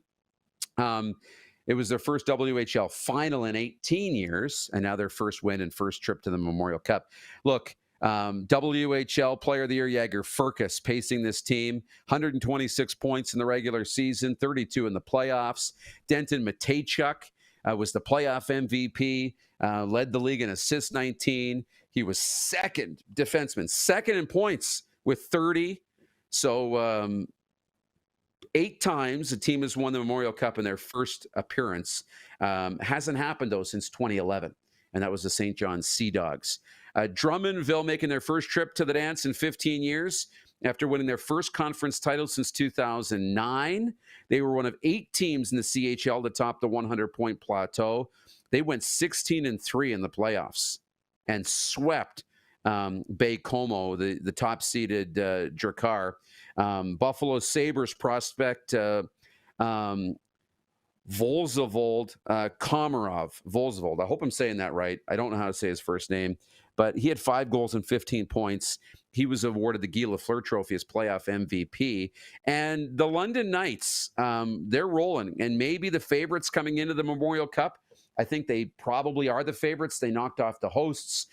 It was their first WHL final in 18 years, and now their first win and first trip to the Memorial Cup. Look, WHL Player of the Year Jagger Furcus pacing this team. 126 points in the regular season, 32 in the playoffs. Denton Matejchuk was the playoff MVP, led the league in assists 19. He was second in points with 30. So 8 times the team has won the Memorial Cup in their first appearance. Hasn't happened, though, since 2011, and that was the St. John's Sea Dogs. Drummondville making their first trip to the dance in 15 years after winning their first conference title since 2009. They were one of 8 teams in the CHL to top the 100-point plateau. They went 16-3 in the playoffs and swept Bay Como, the top-seeded Drakkar. Buffalo Sabres prospect Volzovold Komarov. Volzovold. I hope I'm saying that right. I don't know how to say his first name, but he had 5 goals and 15 points. He was awarded the Guy Lafleur Trophy as playoff MVP. And the London Knights, they're rolling. And maybe the favorites coming into the Memorial Cup. I think they probably are the favorites. They knocked off the hosts.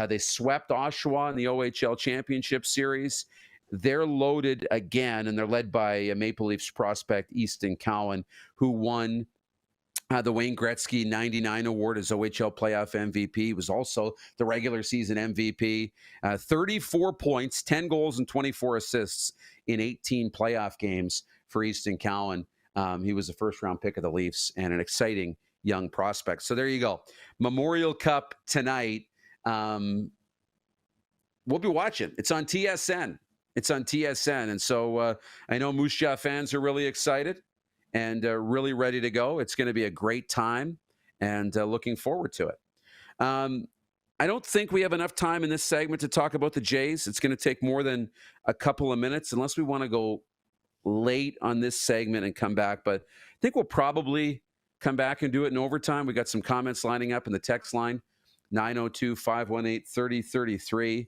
They swept Oshawa in the OHL Championship Series. They're loaded again, and they're led by a Maple Leafs prospect, Easton Cowan, who won the Wayne Gretzky 99 award as OHL playoff MVP. He was also the regular season MVP. 34 points, 10 goals, and 24 assists in 18 playoff games for Easton Cowan. He was a first-round pick of the Leafs and an exciting young prospect. So there you go. Memorial Cup tonight. We'll be watching. It's on TSN. And so I know Moose Jaw fans are really excited and really ready to go. It's going to be a great time, and looking forward to it. I don't think we have enough time in this segment to talk about the Jays. It's going to take more than a couple of minutes unless we want to go late on this segment and come back. But I think we'll probably come back and do it in overtime. We got some comments lining up in the text line, 902-518-3033.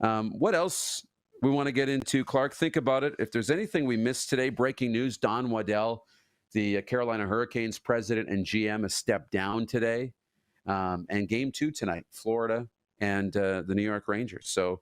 What else we want to get into, Clark? Think about it. If there's anything we missed today, breaking news, Don Waddell, the Carolina Hurricanes president and GM, has stepped down today. And game 2 tonight, Florida and the New York Rangers. So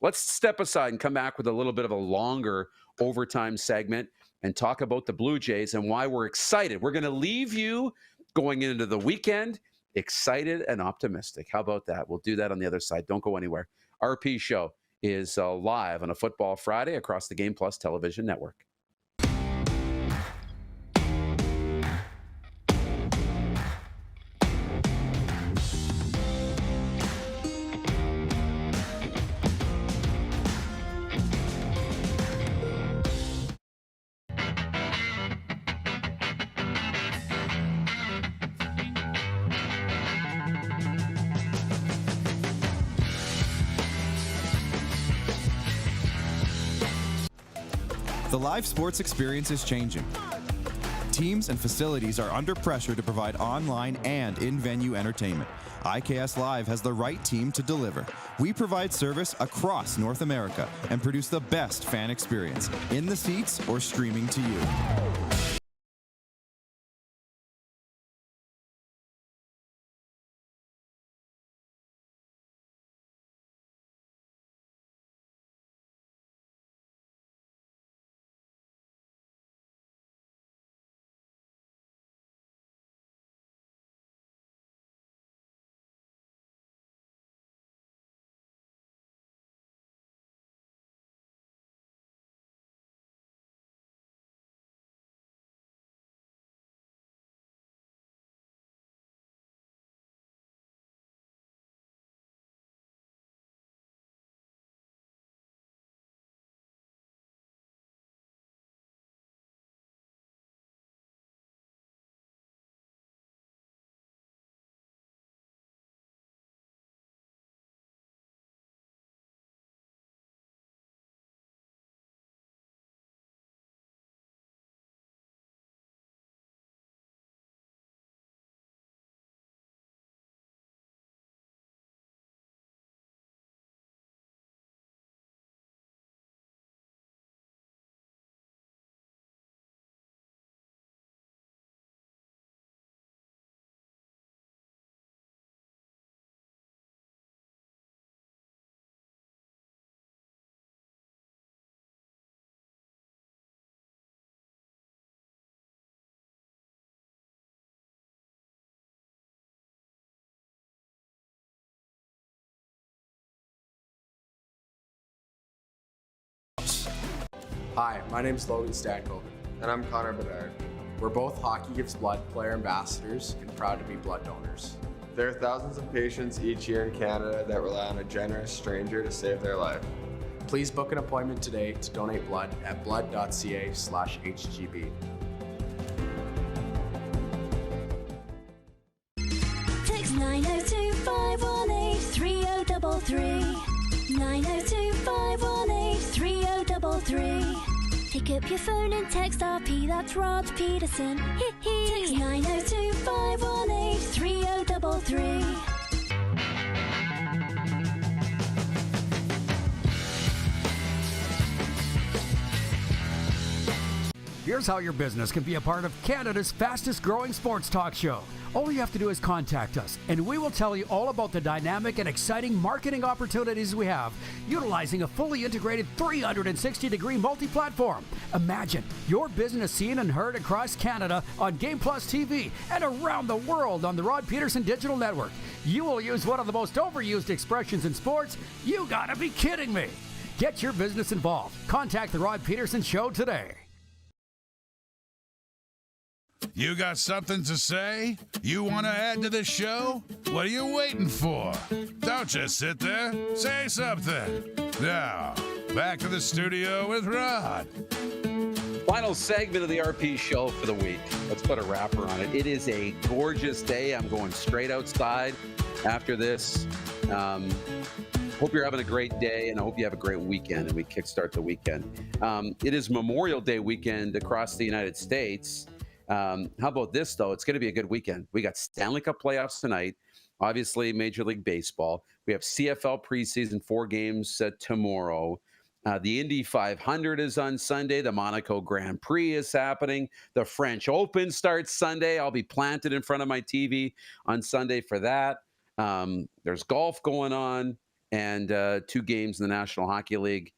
let's step aside and come back with a little bit of a longer overtime segment and talk about the Blue Jays and why we're excited. We're going to leave you going into the weekend excited and optimistic. How about that? We'll do that on the other side. Don't go anywhere. RP Show is live on a Football Friday across the Game Plus television network. The live sports experience is changing. Teams and facilities are under pressure to provide online and in-venue entertainment. IKS Live has the right team to deliver. We provide service across North America and produce the best fan experience, in the seats or streaming to you. Hi, my name is Logan Stankoven. And I'm Connor Bedard. We're both Hockey Gives Blood player ambassadors and proud to be blood donors. There are thousands of patients each year in Canada that rely on a generous stranger to save their life. Please book an appointment today to donate blood at blood.ca/HGB. Text 902 518 3033. 902 518 3033. Pick up your phone and text RP, that's Rod Pedersen. Text 902 518 3033. Here's how your business can be a part of Canada's fastest growing sports talk show. All you have to do is contact us, and we will tell you all about the dynamic and exciting marketing opportunities we have, utilizing a fully integrated 360-degree multi-platform. Imagine your business seen and heard across Canada on Game Plus TV and around the world on the Rod Pedersen Digital Network. You will use one of the most overused expressions in sports. You gotta be kidding me. Get your business involved. Contact the Rod Pedersen Show today. You got something to say? You want to add to the show? What are you waiting for? Don't just sit there. Say something. Now, back to the studio with Rod. Final segment of the RP show for the week. Let's put a wrapper on it. It is a gorgeous day. I'm going straight outside after this. Hope you're having a great day, and I hope you have a great weekend, and we kickstart the weekend. It is Memorial Day weekend across the United States. How about this, though? It's going to be a good weekend. We got Stanley Cup playoffs tonight. Obviously, Major League Baseball. We have CFL preseason 4 games tomorrow. The Indy 500 is on Sunday. The Monaco Grand Prix is happening. The French Open starts Sunday. I'll be planted in front of my TV on Sunday for that. There's golf going on, and 2 games in the National Hockey League.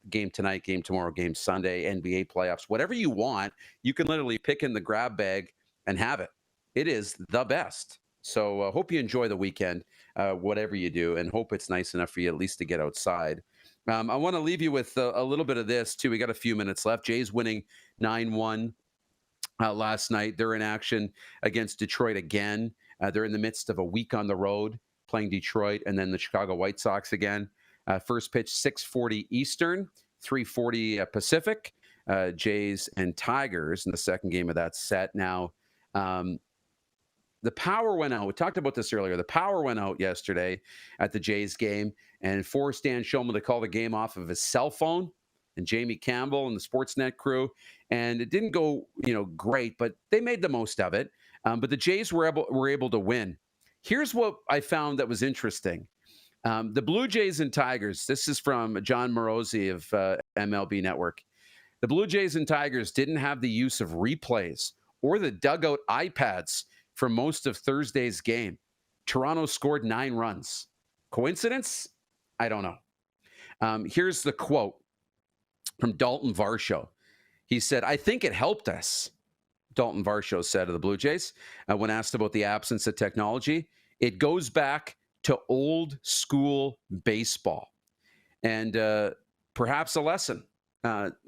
Game tonight, game tomorrow, game Sunday, NBA playoffs, whatever you want, you can literally pick in the grab bag and have it. It is the best. So hope you enjoy the weekend, whatever you do, and hope it's nice enough for you at least to get outside. I want to leave you with a little bit of this, too. We got a few minutes left. Jays winning 9-1 last night. They're in action against Detroit again. They're in the midst of a week on the road playing Detroit and then the Chicago White Sox again. First pitch, 6:40 Eastern, 3:40 Pacific. Jays and Tigers in the second game of that set. Now, the power went out. We talked about this earlier. The power went out yesterday at the Jays game and forced Dan Shulman to call the game off of his cell phone. and Jamie Campbell and the Sportsnet crew. And it didn't go, great, but they made the most of it. But the Jays were able to win. Here's what I found that was interesting. The Blue Jays and Tigers, this is from John Morosi of MLB Network. The Blue Jays and Tigers didn't have the use of replays or the dugout iPads for most of Thursday's game. Toronto scored 9 runs. Coincidence? I don't know. Here's the quote from Dalton Varsho. He said, "I think it helped us," Dalton Varsho said of the Blue Jays when asked about the absence of technology. "It goes back to old school baseball and perhaps a lesson."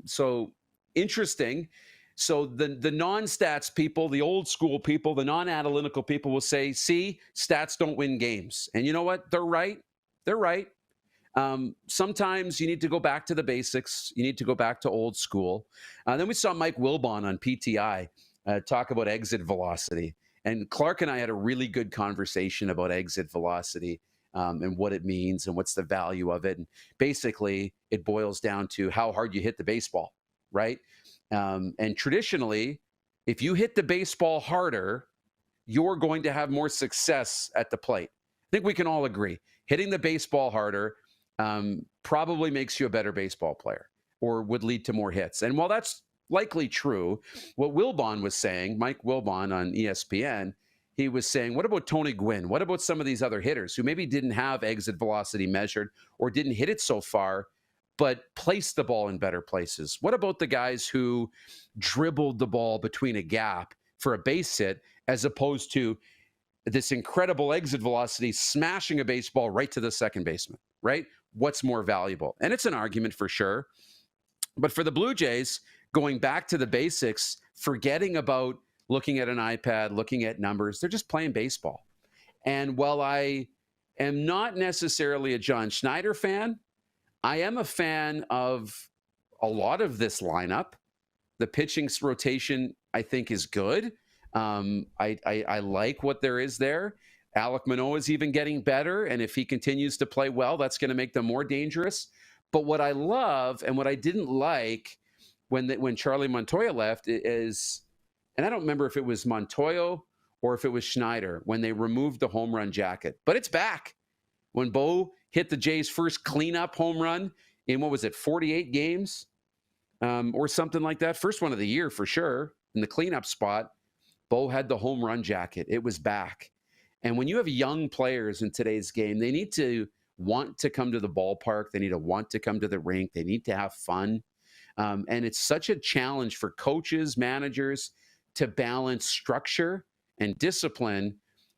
So interesting. So the non-stats people, the old school people, the non-analytical people will say, see, stats don't win games. And you know what? They're right. They're right. Sometimes you need to go back to the basics. You need to go back to old school. Then we saw Mike Wilbon on PTI talk about exit velocity. And Clark and I had a really good conversation about exit velocity and what it means and what's the value of it. And basically, it boils down to how hard you hit the baseball, right? And traditionally, if you hit the baseball harder, you're going to have more success at the plate. I think we can all agree. Hitting the baseball harder probably makes you a better baseball player or would lead to more hits. And while that's likely true, what Wilbon was saying, Mike Wilbon on ESPN, he was saying, what about Tony Gwynn? What about some of these other hitters who maybe didn't have exit velocity measured or didn't hit it so far, but placed the ball in better places? What about the guys who dribbled the ball between a gap for a base hit as opposed to this incredible exit velocity smashing a baseball right to the second baseman, right? What's more valuable? And it's an argument for sure. But for the Blue Jays, going back to the basics, forgetting about looking at an iPad, looking at numbers, they're just playing baseball. And while I am not necessarily a John Schneider fan, I am a fan of a lot of this lineup. The pitching rotation, I think, is good. I like what there is there. Alek Manoah is even getting better, and if he continues to play well, that's going to make them more dangerous. But what I love and what I didn't like when Charlie Montoya left is, and I don't remember if it was Montoya or if it was Schneider, when they removed the home run jacket. But it's back. When Bo hit the Jays' first cleanup home run in, 48 games or something like that? First one of the year for sure. In the cleanup spot, Bo had the home run jacket. It was back. And when you have young players in today's game, they need to want to come to the ballpark. They need to want to come to the rink. They need to have fun. And it's such a challenge for coaches, managers to balance structure and discipline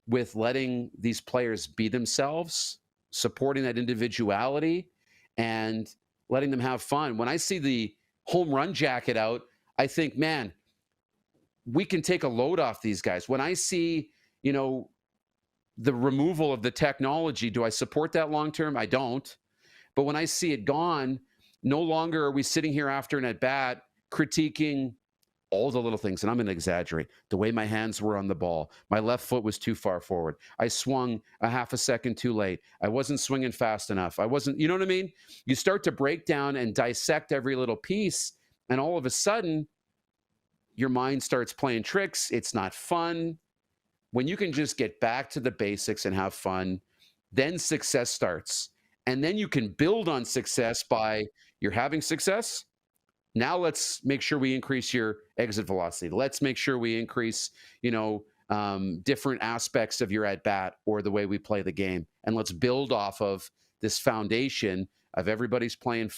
with letting these players be themselves, supporting that individuality, and letting them have fun. When I see the home run jacket out, I think, man, we can take a load off these guys. When I see, the removal of the technology, do I support that long-term? I don't. But when I see it gone, no longer are we sitting here after an at-bat critiquing all the little things. And I'm going to exaggerate. The way my hands were on the ball. My left foot was too far forward. I swung a half a second too late. I wasn't swinging fast enough. I wasn't, you know what I mean? You start to break down and dissect every little piece. And all of a sudden, your mind starts playing tricks. It's not fun. When you can just get back to the basics and have fun, then success starts. And then you can build on success by you're having success. Now let's make sure we increase your exit velocity. Let's make sure we increase, different aspects of your at-bat or the way we play the game. And let's build off of this foundation of everybody's playing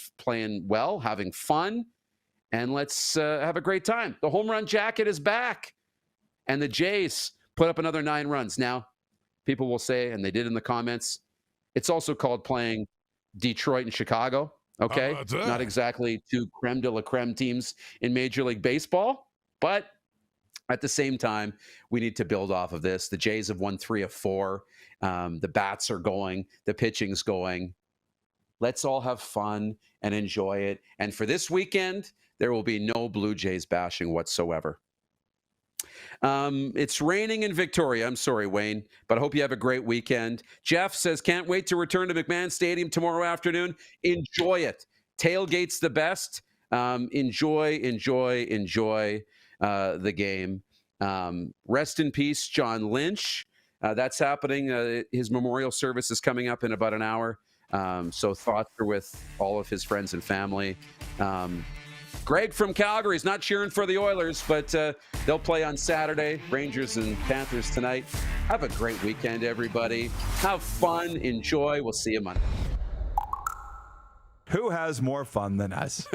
well, having fun, and let's have a great time. The home run jacket is back. And the Jays put up another 9 runs. Now, people will say, and they did in the comments, it's also called playing Detroit and Chicago. Okay, not exactly two creme de la creme teams in Major League Baseball, but at the same time, we need to build off of this. The Jays have won 3 of 4. The bats are going. The pitching's going. Let's all have fun and enjoy it. And for this weekend, there will be no Blue Jays bashing whatsoever. It's raining in Victoria. I'm sorry, Wayne, but I hope you have a great weekend. Jeff says, can't wait to return to McMahon Stadium tomorrow afternoon. Enjoy it. tailgate's the best. Enjoy the game. Rest in peace, John Lynch. That's happening. His memorial service is coming up in about an hour. So thoughts are with all of his friends and family. Greg from Calgary is not cheering for the Oilers, but they'll play on Saturday. Rangers and Panthers tonight. Have a great weekend, everybody. Have fun. Enjoy. We'll see you Monday. Who has more fun than us?